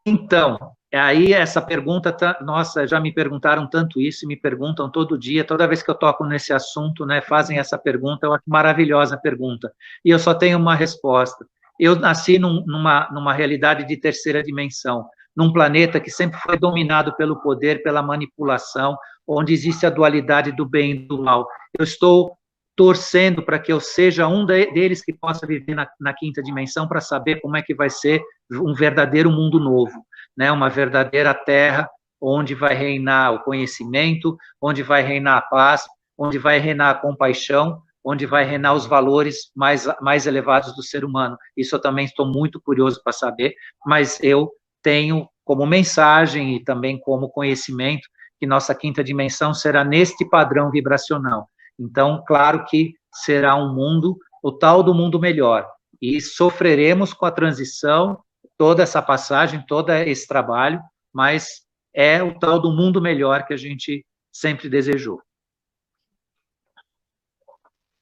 Então, aí essa pergunta, nossa, já me perguntaram tanto isso, me perguntam todo dia, toda vez que eu toco nesse assunto, né, fazem essa pergunta, eu acho maravilhosa a pergunta, e eu só tenho uma resposta. Eu nasci numa realidade de terceira dimensão, num planeta que sempre foi dominado pelo poder, pela manipulação, onde existe a dualidade do bem e do mal. Eu estou torcendo para que eu seja um deles que possa viver na quinta dimensão para saber como é que vai ser um verdadeiro mundo novo, né? Uma verdadeira terra onde vai reinar o conhecimento, onde vai reinar a paz, onde vai reinar a compaixão, onde vai reinar os valores mais elevados do ser humano. Isso eu também estou muito curioso para saber, mas eu tenho como mensagem e também como conhecimento que nossa quinta dimensão será neste padrão vibracional. Então, claro que será um mundo, o tal do mundo melhor, e sofreremos com a transição, toda essa passagem, todo esse trabalho, mas é o tal do mundo melhor que a gente sempre desejou.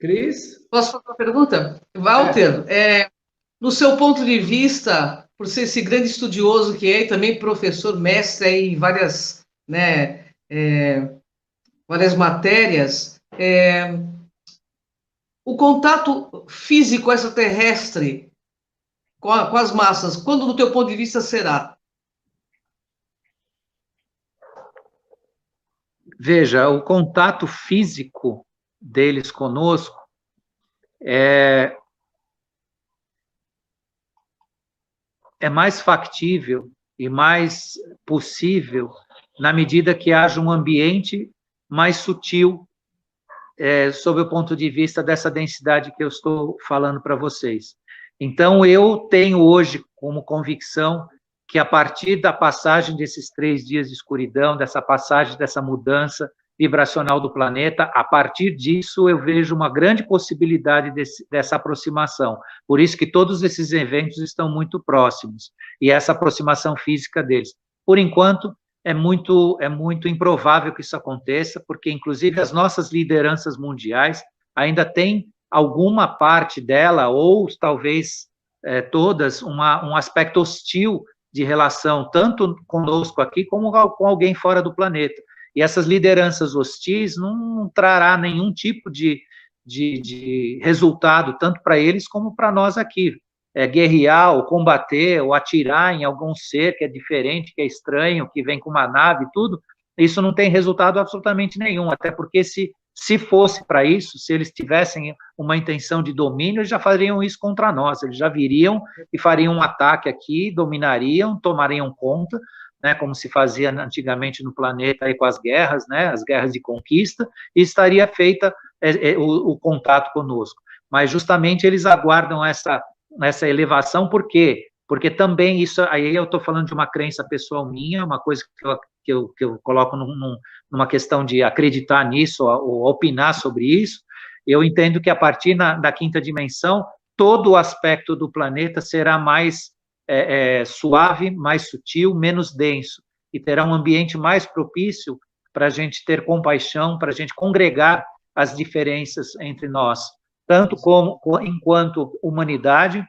Cris? Posso fazer uma pergunta? Walter, no seu ponto de vista, por ser esse grande estudioso que é, e também professor, mestre em várias, né, várias matérias, o contato físico extraterrestre com as massas, quando, do teu ponto de vista, será? Veja, o contato físico deles conosco é mais factível e mais possível na medida que haja um ambiente mais sutil sob o ponto de vista dessa densidade que eu estou falando para vocês. Então, eu tenho hoje como convicção que a partir da passagem desses 3 dias de escuridão, dessa passagem, dessa mudança vibracional do planeta, a partir disso eu vejo uma grande possibilidade dessa aproximação. Por isso que todos esses eventos estão muito próximos, e essa aproximação física deles. Por enquanto, é muito improvável que isso aconteça, porque, inclusive, as nossas lideranças mundiais ainda têm alguma parte dela, ou talvez todas, um aspecto hostil de relação, tanto conosco aqui, como com alguém fora do planeta. E essas lideranças hostis não trará nenhum tipo de resultado, tanto para eles como para nós aqui. Guerrear, ou combater, ou atirar em algum ser que é diferente, que é estranho, que vem com uma nave e tudo, isso não tem resultado absolutamente nenhum, até porque se fosse para isso, se eles tivessem uma intenção de domínio, eles já fariam isso contra nós, eles já viriam e fariam um ataque aqui, dominariam, tomariam conta, né, como se fazia antigamente no planeta aí com as guerras, né, as guerras de conquista, e estaria feita o contato conosco. Mas justamente eles aguardam essa elevação, por quê? Porque também isso, aí eu estou falando de uma crença pessoal minha, uma coisa que eu coloco numa questão de acreditar nisso, ou opinar sobre isso. Eu entendo que a partir da 5ª dimensão, todo o aspecto do planeta será mais suave, mais sutil, menos denso, e terá um ambiente mais propício para a gente ter compaixão, para a gente congregar as diferenças entre nós, tanto enquanto humanidade,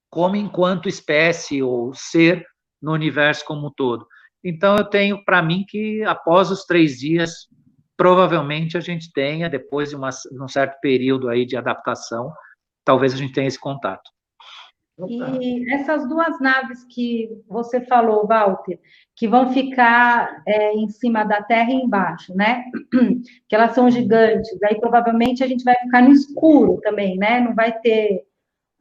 como enquanto espécie ou ser no universo como um todo. Então, eu tenho para mim que, após os 3 dias, provavelmente a gente tenha, depois de um certo período aí de adaptação, talvez a gente tenha esse contato. E essas 2 naves que você falou, Walter, que vão ficar em cima da Terra e embaixo, né? Que elas são gigantes, aí provavelmente a gente vai ficar no escuro também, né? Não vai ter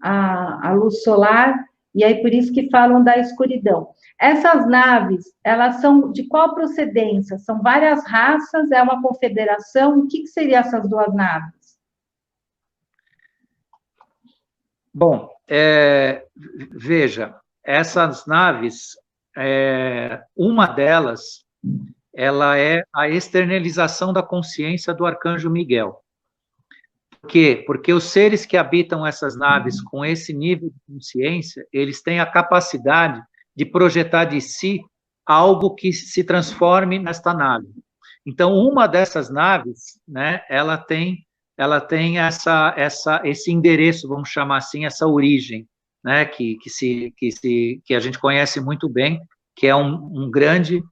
a luz solar, e aí por isso que falam da escuridão. Essas naves, elas são de qual procedência? São várias raças? É uma confederação? O que seriam essas 2 naves? Bom, veja, essas naves, uma delas, ela é a externalização da consciência do Arcanjo Miguel. Por quê? Porque os seres que habitam essas naves com esse nível de consciência, eles têm a capacidade de projetar de si algo que se transforme nesta nave. Então, uma dessas naves, né, ela tem esse endereço, vamos chamar assim, essa origem, né, que a gente conhece muito bem, que é um grande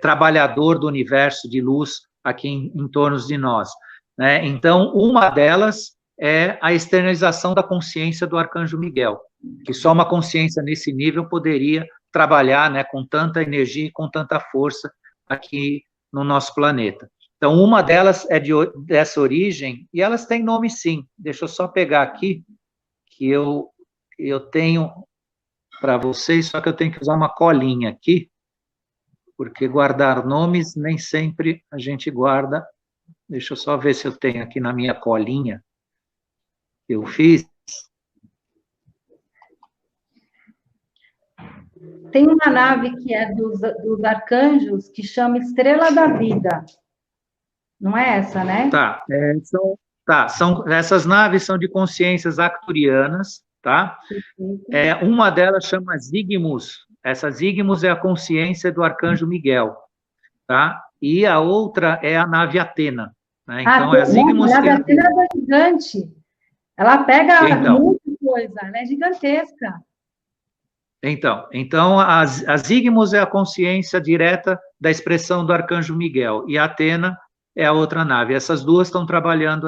trabalhador do universo de luz aqui em torno de nós. Né? Então, uma delas é a externalização da consciência do Arcanjo Miguel, que só uma consciência nesse nível poderia trabalhar, né, com tanta energia e com tanta força aqui no nosso planeta. Então, uma delas é dessa origem, e elas têm nome sim. Deixa eu só pegar aqui, que eu tenho para vocês, só que eu tenho que usar uma colinha aqui, porque guardar nomes nem sempre a gente guarda. Deixa eu só ver se eu tenho aqui na minha colinha que eu fiz. Tem uma nave que é dos arcanjos, que chama Estrela da Vida. Não é essa, né? Essas naves são de consciências arcturianas, tá? Uma delas chama Zigmus. Essa Zigmus é a consciência do Arcanjo Miguel, tá? E a outra é a nave Atena. Né? Então, a Zigmus... A nave Atena é gigante. Ela pega muita coisa, ela é gigantesca. Então a Zigmus é a consciência direta da expressão do Arcanjo Miguel, e a Atena é a outra nave. Essas duas estão trabalhando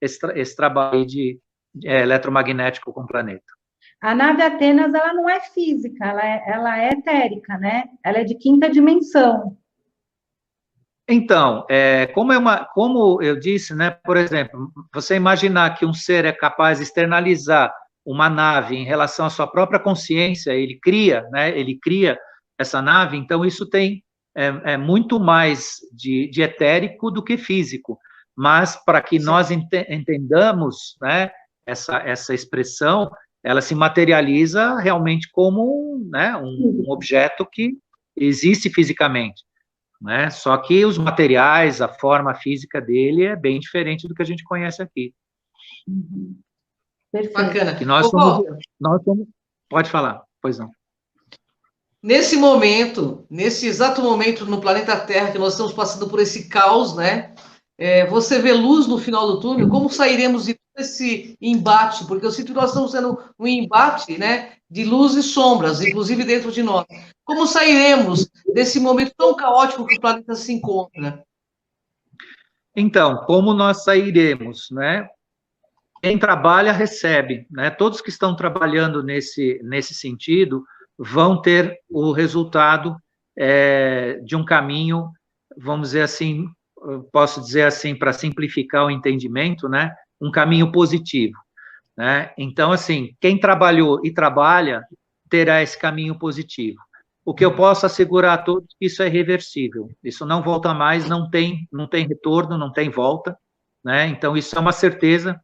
esse trabalho de eletromagnético com o planeta. A nave Atenas, ela não é física, ela é etérica, né? Ela é de 5ª dimensão. Então, como eu disse, né, por exemplo, você imaginar que um ser é capaz de externalizar uma nave em relação à sua própria consciência, ele cria essa nave, então isso tem muito mais de etérico do que físico. mas para que nós entendamos, né, essa expressão, ela se materializa realmente como um objeto que existe fisicamente, né? Só que os materiais, a forma física dele é bem diferente do que a gente conhece aqui. Perfeito. Bacana. Que nós somos... Pode falar, pois não. Nesse momento, nesse exato momento no planeta Terra, que nós estamos passando por esse caos, né? Você vê luz no final do túnel? Como sairemos desse embate? Porque eu sinto que nós estamos tendo um embate, né, de luz e sombras, inclusive dentro de nós. Como sairemos desse momento tão caótico que o planeta se encontra? Então, como nós sairemos, né? Quem trabalha, recebe, né? Todos que estão trabalhando nesse sentido vão ter o resultado de um caminho, vamos dizer assim, posso dizer assim, para simplificar o entendimento, né? Um caminho positivo, né? Então, assim, quem trabalhou e trabalha terá esse caminho positivo. O que eu posso assegurar a todos é que isso é reversível, isso não volta mais, não tem retorno, não tem volta, né? Então, isso é uma certeza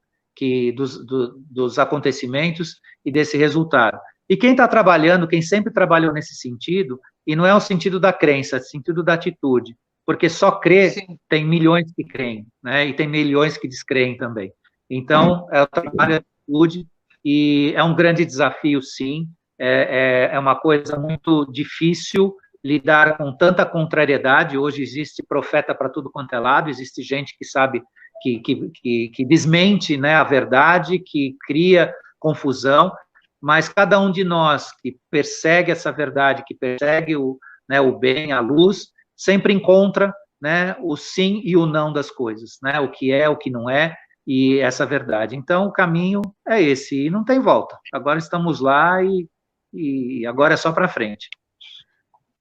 dos acontecimentos e desse resultado. E quem está trabalhando, quem sempre trabalhou nesse sentido, e não é o sentido da crença, é o sentido da atitude, porque só crer, sim, tem milhões que creem, né? E tem milhões que descreem também. Então, é o trabalho da atitude, e é um grande desafio, sim, é uma coisa muito difícil lidar com tanta contrariedade. Hoje existe profeta para tudo quanto é lado, existe gente que sabe, que desmente, né, a verdade, que cria confusão, mas cada um de nós que persegue essa verdade, que persegue o bem, a luz, sempre encontra, né, o sim e o não das coisas, né, o que não é, e essa verdade. Então, o caminho é esse, e não tem volta. Agora estamos lá e agora é só para frente.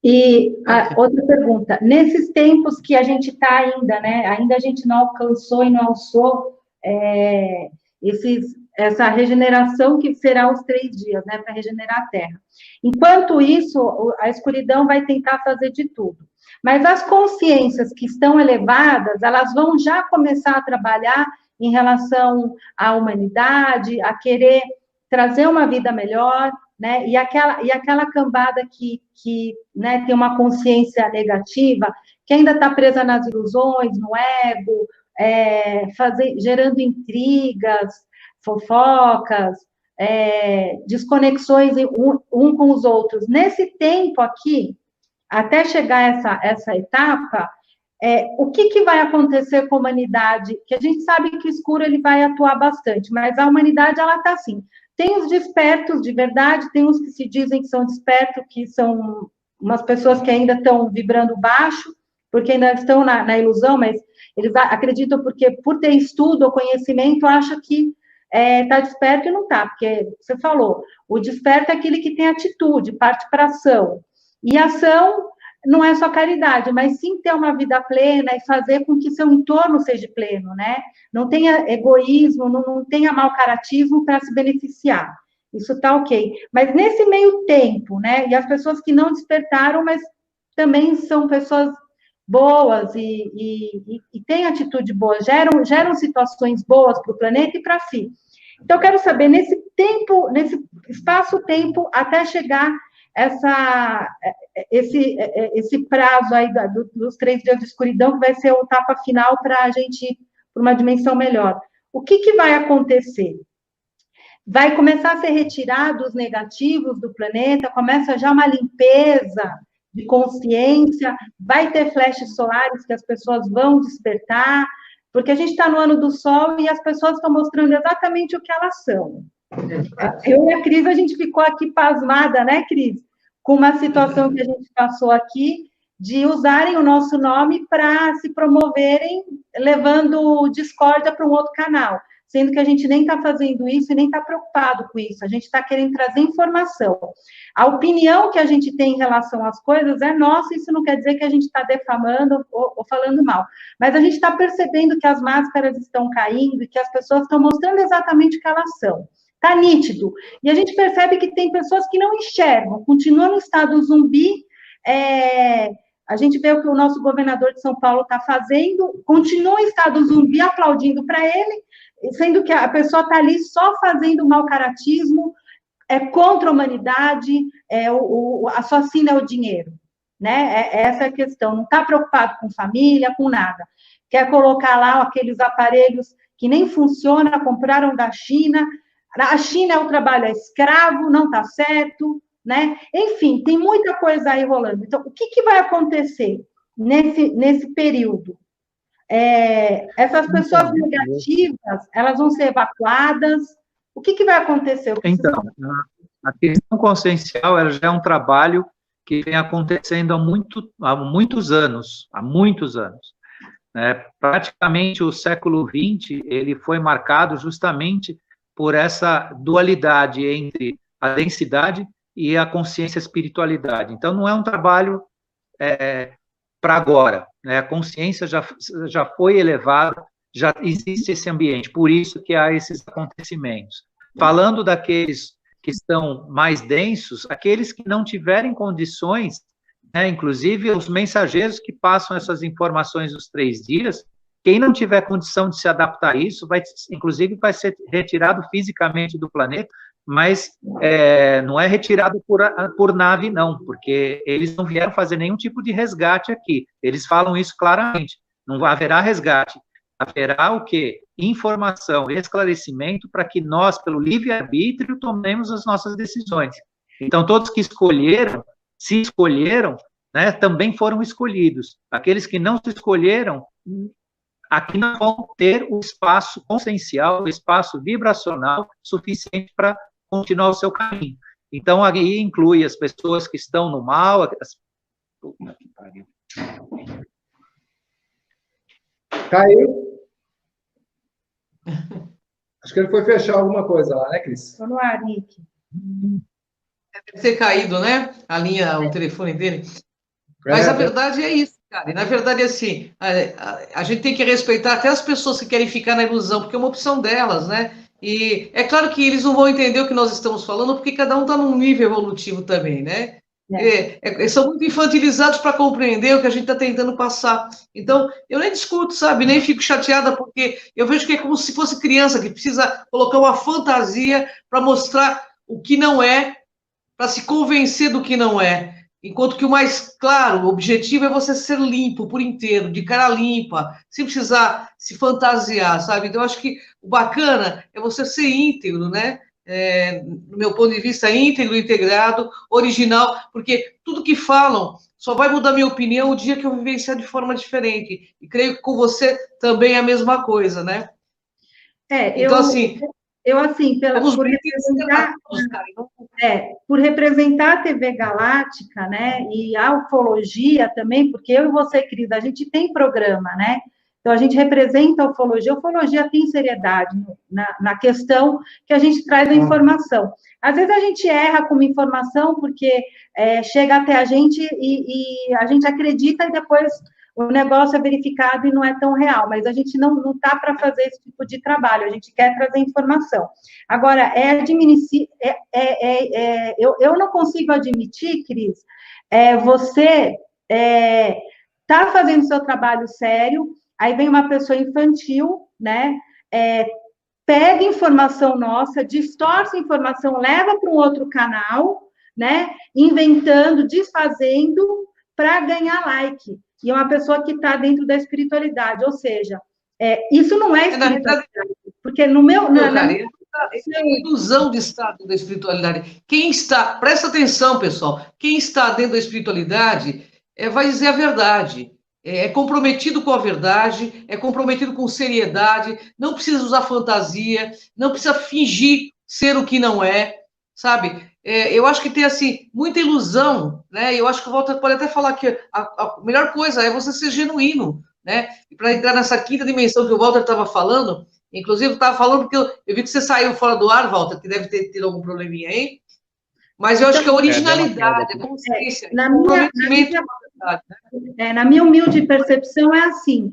E outra pergunta, nesses tempos que a gente está ainda, né, ainda a gente não alcançou e não alçou essa regeneração que será os 3 dias, né, para regenerar a Terra. Enquanto isso, a escuridão vai tentar fazer de tudo. Mas as consciências que estão elevadas, elas vão já começar a trabalhar em relação à humanidade, a querer trazer uma vida melhor, né? E aquela cambada que né, tem uma consciência negativa, que ainda está presa nas ilusões, no ego, gerando intrigas, fofocas, desconexões um com os outros. Nesse tempo aqui, até chegar essa etapa, o que vai acontecer com a humanidade? Que a gente sabe que o escuro ele vai atuar bastante, mas a humanidade ela está assim. Tem os despertos de verdade, tem os que se dizem que são despertos, que são umas pessoas que ainda estão vibrando baixo, porque ainda estão na ilusão, mas eles acreditam porque, por ter estudo ou conhecimento, acham que está desperto e não está, porque você falou, o desperto é aquele que tem atitude, parte para ação. E ação não é só caridade, mas sim ter uma vida plena e fazer com que seu entorno seja pleno, né? Não tenha egoísmo, não tenha mau caratismo para se beneficiar. Isso está ok. Mas nesse meio tempo, né? E as pessoas que não despertaram, mas também são pessoas boas e têm atitude boa, geram situações boas para o planeta e para si. Então, eu quero saber, nesse espaço-tempo, até chegar esse prazo aí dos 3 dias de escuridão, que vai ser o tapa final para a gente ir para uma dimensão melhor. O que vai acontecer? Vai começar a ser retirado os negativos do planeta, começa já uma limpeza de consciência, vai ter flashes solares que as pessoas vão despertar, porque a gente está no ano do Sol e as pessoas estão mostrando exatamente o que elas são. Eu e a Cris, a gente ficou aqui pasmada, né, Cris? Com uma situação que a gente passou aqui, de usarem o nosso nome para se promoverem, levando discórdia para um outro canal, sendo que a gente nem está fazendo isso e nem está preocupado com isso, a gente está querendo trazer informação. A opinião que a gente tem em relação às coisas é nossa, isso não quer dizer que a gente está defamando ou falando mal, mas a gente está percebendo que as máscaras estão caindo e que as pessoas estão mostrando exatamente o que elas são. Está nítido. E a gente percebe que tem pessoas que não enxergam, continuam no estado zumbi, A gente vê o que o nosso governador de São Paulo está fazendo, continua em estado zumbi aplaudindo para ele, sendo que a pessoa está ali só fazendo mau caratismo, é contra a humanidade, a sua sina é o dinheiro, né? Essa é a questão, não está preocupado com família, com nada. Quer colocar lá aqueles aparelhos que nem funcionam, compraram da China, a China é o trabalho escravo, não está certo, né? Enfim, tem muita coisa aí rolando. Então, o que vai acontecer nesse período? Essas pessoas negativas, elas vão ser evacuadas? O que vai acontecer? Então, a questão consciencial ela já é um trabalho que vem acontecendo há muitos anos, praticamente o século XX, ele foi marcado justamente por essa dualidade entre a densidade e a consciência e a espiritualidade. Então, não é um trabalho para agora, né? A consciência já foi elevada, já existe esse ambiente, por isso que há esses acontecimentos. Falando daqueles que estão mais densos, aqueles que não tiverem condições, né, inclusive os mensageiros que passam essas informações nos 3 dias, quem não tiver condição de se adaptar a isso, inclusive vai ser retirado fisicamente do planeta, mas não é retirado por nave, não, porque eles não vieram fazer nenhum tipo de resgate aqui. Eles falam isso claramente, não haverá resgate. Haverá o quê? Informação, esclarecimento para que nós, pelo livre-arbítrio, tomemos as nossas decisões. Então, todos que se escolheram, né, também foram escolhidos. Aqueles que não se escolheram, aqui não vão ter o espaço consciencial, o espaço vibracional suficiente para continuar o seu caminho. Então, aí inclui as pessoas que estão no mal. Caiu? Acho que ele foi fechar alguma coisa lá, né, Cris? Estou no ar, Nick. Deve ter caído, né? A linha, o telefone dele. Mas a verdade é isso, cara. E, na verdade, assim, a gente tem que respeitar até as pessoas que querem ficar na ilusão, porque é uma opção delas, né? E é claro que eles não vão entender o que nós estamos falando, porque cada um está num nível evolutivo também, né? São muito infantilizados para compreender o que a gente está tentando passar. Então, eu nem discuto, sabe? Nem fico chateada, porque eu vejo que é como se fosse criança que precisa colocar uma fantasia para mostrar o que não é, para se convencer do que não é. Enquanto que o mais claro, o objetivo é você ser limpo por inteiro, de cara limpa, sem precisar se fantasiar, sabe? Então, eu acho que o bacana é você ser íntegro, né? No meu ponto de vista, íntegro, integrado, original, porque tudo que falam só vai mudar minha opinião o dia que eu vivenciar de forma diferente. E creio que com você também é a mesma coisa, né? Então, assim, por representar a TV Galáctica, né, e a ufologia também, porque eu e você, Cris, a gente tem programa, né? Então, a gente representa a ufologia tem seriedade na questão que a gente traz a informação. Às vezes a gente erra com uma informação porque chega até a gente e a gente acredita e depois o negócio é verificado e não é tão real, mas a gente não está para fazer esse tipo de trabalho, a gente quer trazer informação. Agora, eu não consigo admitir, Cris, você está fazendo seu trabalho sério, aí vem uma pessoa infantil, né, pega informação nossa, distorce a informação, leva para um outro canal, né, inventando, desfazendo, para ganhar like. E é uma pessoa que está dentro da espiritualidade, ou seja, isso não é espiritualidade, porque no meu... É uma ilusão de estar dentro da espiritualidade. Presta atenção, pessoal, quem está dentro da espiritualidade vai dizer a verdade, é comprometido com a verdade, é comprometido com seriedade, não precisa usar fantasia, não precisa fingir ser o que não é, sabe? Eu acho que tem, assim, muita ilusão, né? Eu acho que o Walter pode até falar que a melhor coisa é você ser genuíno, né? E para entrar nessa quinta dimensão que o Walter estava falando, inclusive estava falando porque eu vi que você saiu fora do ar, Walter, que deve ter tido algum probleminha aí, mas eu acho que a originalidade, a consciência, na minha humilde percepção é assim,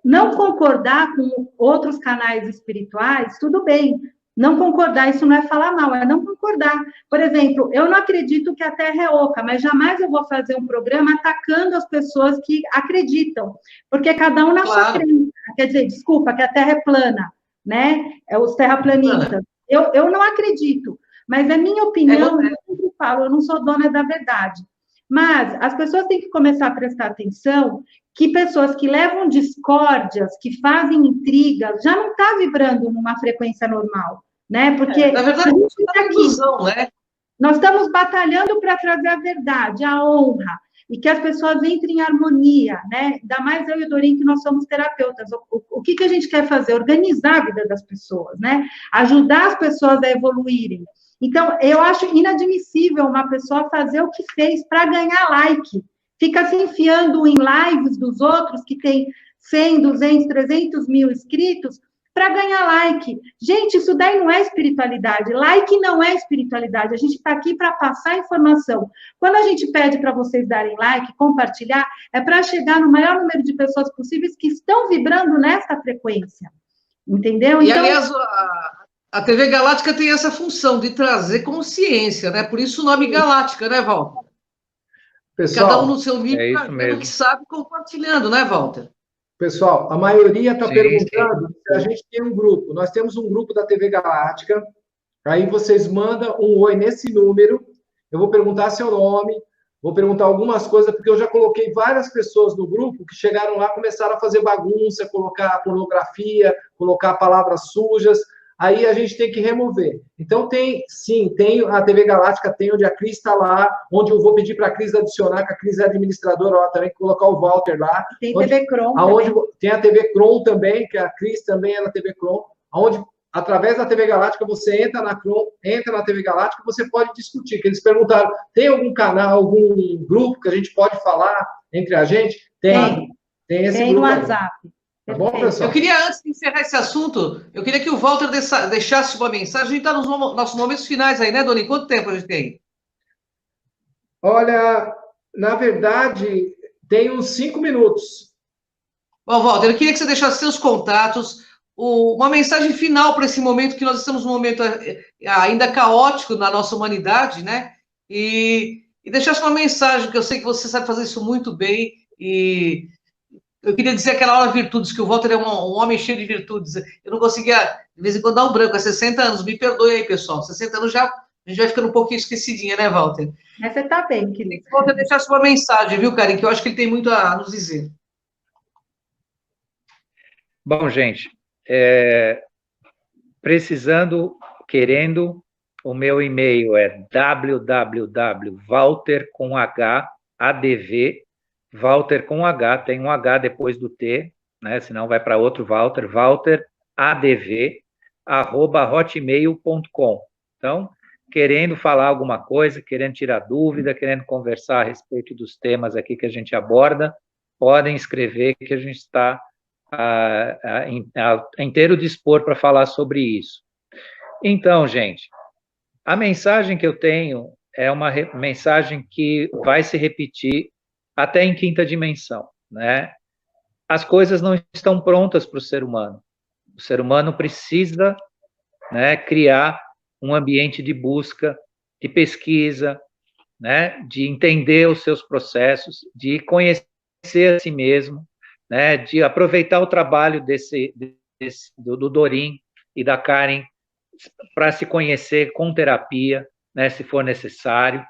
não concordar com outros canais espirituais, tudo bem, Não concordar, isso não é falar mal, é não concordar. Por exemplo, eu não acredito que a Terra é oca, mas jamais eu vou fazer um programa atacando as pessoas que acreditam, porque cada um na sua crença. Quer dizer, desculpa, que a Terra é plana, né? É os terraplanistas. Eu não acredito, mas é minha opinião, eu sempre falo, eu não sou dona da verdade. Mas as pessoas têm que começar a prestar atenção que pessoas que levam discórdias, que fazem intrigas, já não está vibrando numa frequência normal, né? Porque na verdade, a gente está aqui, ilusão, né? Nós estamos batalhando para trazer a verdade, a honra, e que as pessoas entrem em harmonia, né? Ainda mais eu e o Dorim, que nós somos terapeutas. O que a gente quer fazer? Organizar a vida das pessoas, né? Ajudar as pessoas a evoluírem. Então, eu acho inadmissível uma pessoa fazer o que fez para ganhar like. Fica se enfiando em lives dos outros que tem 100, 200, 300 mil inscritos para ganhar like. Gente, isso daí não é espiritualidade. Like não é espiritualidade. A gente está aqui para passar informação. Quando a gente pede para vocês darem like, compartilhar, é para chegar no maior número de pessoas possíveis que estão vibrando nessa frequência. Entendeu? E, aliás, a TV Galáctica tem essa função de trazer consciência, né? Por isso o nome Galáctica, né, Walter? Pessoal, cada um no seu nível, mesmo. que sabe, compartilhando, né, Walter? Pessoal, a maioria está perguntando se a gente tem um grupo. Nós temos um grupo da TV Galáctica. Aí vocês mandam um oi nesse número. Eu vou perguntar seu nome, vou perguntar algumas coisas, porque eu já coloquei várias pessoas no grupo que chegaram lá, começaram a fazer bagunça, colocar pornografia, colocar palavras sujas. Aí a gente tem que remover. Então, tem a TV Galáctica, tem onde a Cris está lá, onde eu vou pedir para a Cris adicionar, que a Cris é administradora, ó, também colocar o Walter lá. Tem TV Cron. Tem a TV Cron também, que a Cris também é na TV Cron, onde, através da TV Galáctica, você entra na Cron, entra na TV Galáctica, você pode discutir. Que eles perguntaram, tem algum canal, algum grupo que a gente pode falar entre a gente? Tem esse grupo. Tem no WhatsApp. Tá bom, pessoal? Eu queria, antes de encerrar esse assunto, eu queria que o Walter deixasse uma mensagem. A gente está nos nossos momentos finais aí, né, Doni? Quanto tempo a gente tem? Olha, na verdade, tem uns 5 minutos. Bom, Walter, eu queria que você deixasse seus contatos, uma mensagem final para esse momento, que nós estamos num momento ainda caótico na nossa humanidade, né? E deixasse uma mensagem, que eu sei que você sabe fazer isso muito bem, e eu queria dizer aquela aula Virtudes, que o Walter é um homem cheio de virtudes. Eu não conseguia, de vez em quando, dar um branco. Há 60 anos, me perdoe aí, pessoal. 60 anos já, a gente vai ficando um pouquinho esquecidinha, né, Walter? Mas você está bem, querido. Que o Walter deixasse uma mensagem, viu, Karen? Que eu acho que ele tem muito a nos dizer. Bom, gente, precisando, querendo, o meu e-mail é www.walter.adv, Walter com H, tem um H depois do T, né? Senão vai para outro Walter, walteradv@hotmail.com. Então, querendo falar alguma coisa, querendo tirar dúvida, querendo conversar a respeito dos temas aqui que a gente aborda, podem escrever, que a gente está a inteiro dispor para falar sobre isso. Então, gente, a mensagem que eu tenho é uma mensagem que vai se repetir até em quinta dimensão, né? As coisas não estão prontas para o ser humano. O ser humano precisa, né, criar um ambiente de busca, de pesquisa, né, de entender os seus processos, de conhecer a si mesmo, né, de aproveitar o trabalho do Dorim e da Karen para se conhecer com terapia, né, se for necessário.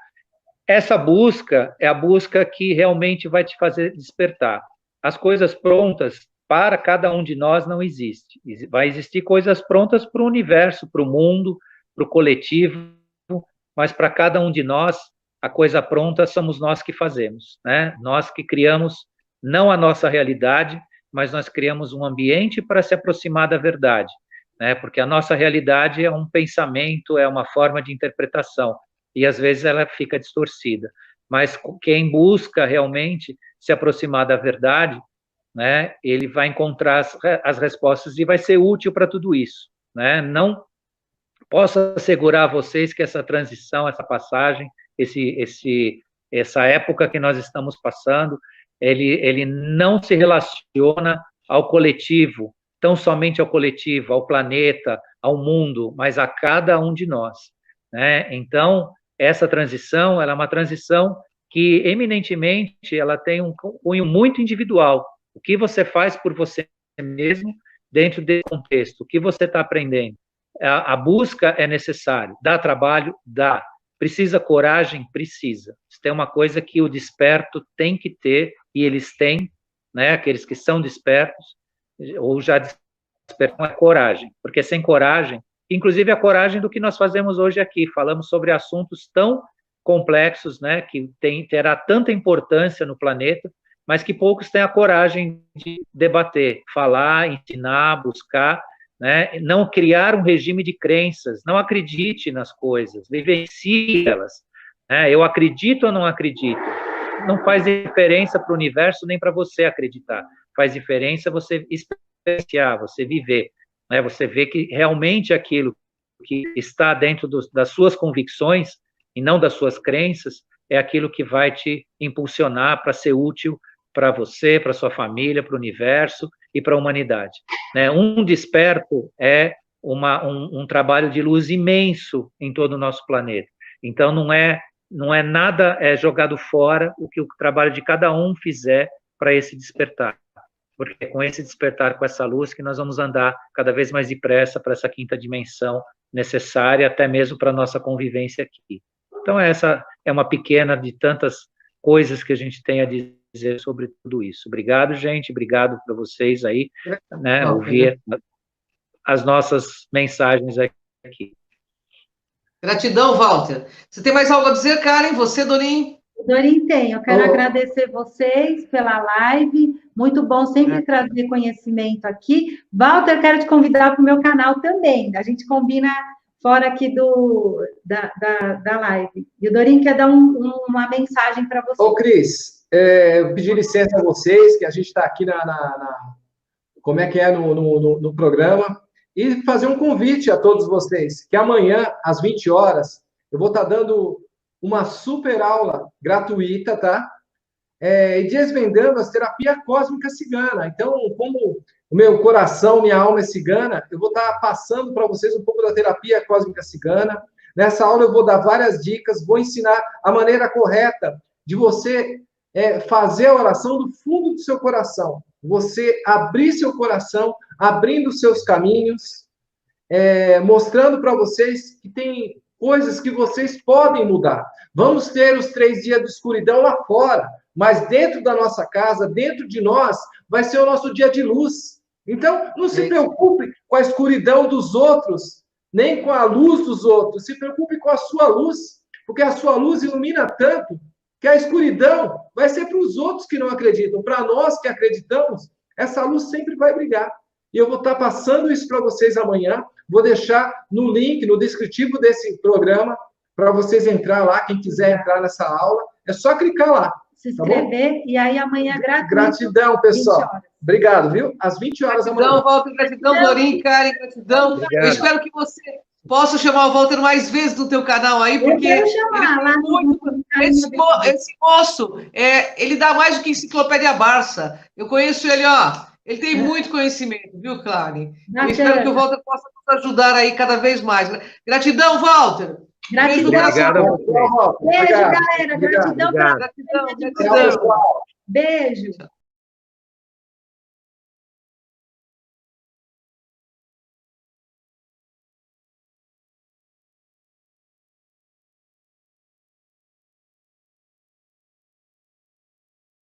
Essa busca é a busca que realmente vai te fazer despertar. As coisas prontas para cada um de nós não existe. Vai existir coisas prontas para o universo, para o mundo, para o coletivo, mas para cada um de nós, a coisa pronta somos nós que fazemos, né? Nós que criamos não a nossa realidade, mas nós criamos um ambiente para se aproximar da verdade, né? Porque a nossa realidade é um pensamento, é uma forma de interpretação, e às vezes ela fica distorcida. Mas quem busca realmente se aproximar da verdade, né, ele vai encontrar as respostas e vai ser útil para tudo isso, né? Não posso assegurar a vocês que essa transição, essa passagem, essa época que nós estamos passando, ele não se relaciona ao coletivo, tão somente ao coletivo, ao planeta, ao mundo, mas a cada um de nós, né? Então, essa transição, ela é uma transição que, eminentemente, ela tem um cunho muito individual. O que você faz por você mesmo dentro desse contexto? O que você está aprendendo? A busca é necessária. Dá trabalho? Dá. Precisa coragem? Precisa. Isso tem uma coisa que o desperto tem que ter, e eles têm, né? Aqueles que são despertos, ou já despertam, é coragem. Porque sem coragem, inclusive a coragem do que nós fazemos hoje aqui, falamos sobre assuntos tão complexos, né? Que terá tanta importância no planeta, mas que poucos têm a coragem de debater, falar, ensinar, buscar, né? Não criar um regime de crenças, não acredite nas coisas, vivencie elas, né? Eu acredito ou não acredito? Não faz diferença para o universo nem para você acreditar, faz diferença você experienciar, você viver, né? Você vê que realmente aquilo que está dentro das suas convicções e não das suas crenças é aquilo que vai te impulsionar para ser útil para você, para sua família, para o universo e para a humanidade, né? Um desperto é um trabalho de luz imenso em todo o nosso planeta. Então, não é nada jogado fora o que o trabalho de cada um fizer para esse despertar. Porque é com esse despertar, com essa luz, que nós vamos andar cada vez mais depressa para essa quinta dimensão necessária, até mesmo para a nossa convivência aqui. Então, essa é uma pequena de tantas coisas que a gente tem a dizer sobre tudo isso. Obrigado, gente, obrigado para vocês aí, né, ouvir as nossas mensagens aqui. Gratidão, Walter. Você tem mais algo a dizer, Karen? Você, Dorim? Dorim tem. Eu quero agradecer vocês pela live. Muito bom sempre trazer conhecimento aqui. Walter, quero te convidar para o meu canal também. A gente combina fora aqui da live. E o Dorim quer dar uma mensagem para vocês. Ô, Cris, eu pedi licença a vocês, que a gente está aqui como é que é no programa, e fazer um convite a todos vocês, que amanhã, às 20 horas, eu vou estar dando uma super aula gratuita, tá? E desvendando a terapia cósmica cigana. Então, como o meu coração, minha alma é cigana, eu vou estar passando para vocês um pouco da terapia cósmica cigana. Nessa aula eu vou dar várias dicas, vou ensinar a maneira correta de você fazer a oração do fundo do seu coração. Você abrir seu coração, abrindo seus caminhos, mostrando para vocês que tem coisas que vocês podem mudar. Vamos ter os 3 dias de escuridão lá fora, mas dentro da nossa casa, dentro de nós, vai ser o nosso dia de luz. Então, não se preocupe com a escuridão dos outros, nem com a luz dos outros. Se preocupe com a sua luz, porque a sua luz ilumina tanto que a escuridão vai ser para os outros que não acreditam. Para nós que acreditamos, essa luz sempre vai brilhar. E eu vou estar passando isso para vocês amanhã. Vou deixar no link, no descritivo desse programa, para vocês entrar lá. Quem quiser entrar nessa aula, é só clicar lá. Se inscrever, e aí amanhã é gratuito. Gratidão, pessoal. Obrigado, viu? Às 20 horas amanhã. Gratidão, Walter, gratidão, Dorim, Karen, gratidão. Obrigado. Eu espero que você possa chamar o Walter mais vezes no teu canal aí, porque eu quero chamar lá esse moço, ele dá mais do que enciclopédia Barça. Eu conheço ele, ele tem muito conhecimento, viu, Karen? Eu espero que o Walter possa nos ajudar aí cada vez mais. Gratidão, Walter. Gratidão. Obrigado. Beijo, galera. Gratidão. Gratidão. Beijo.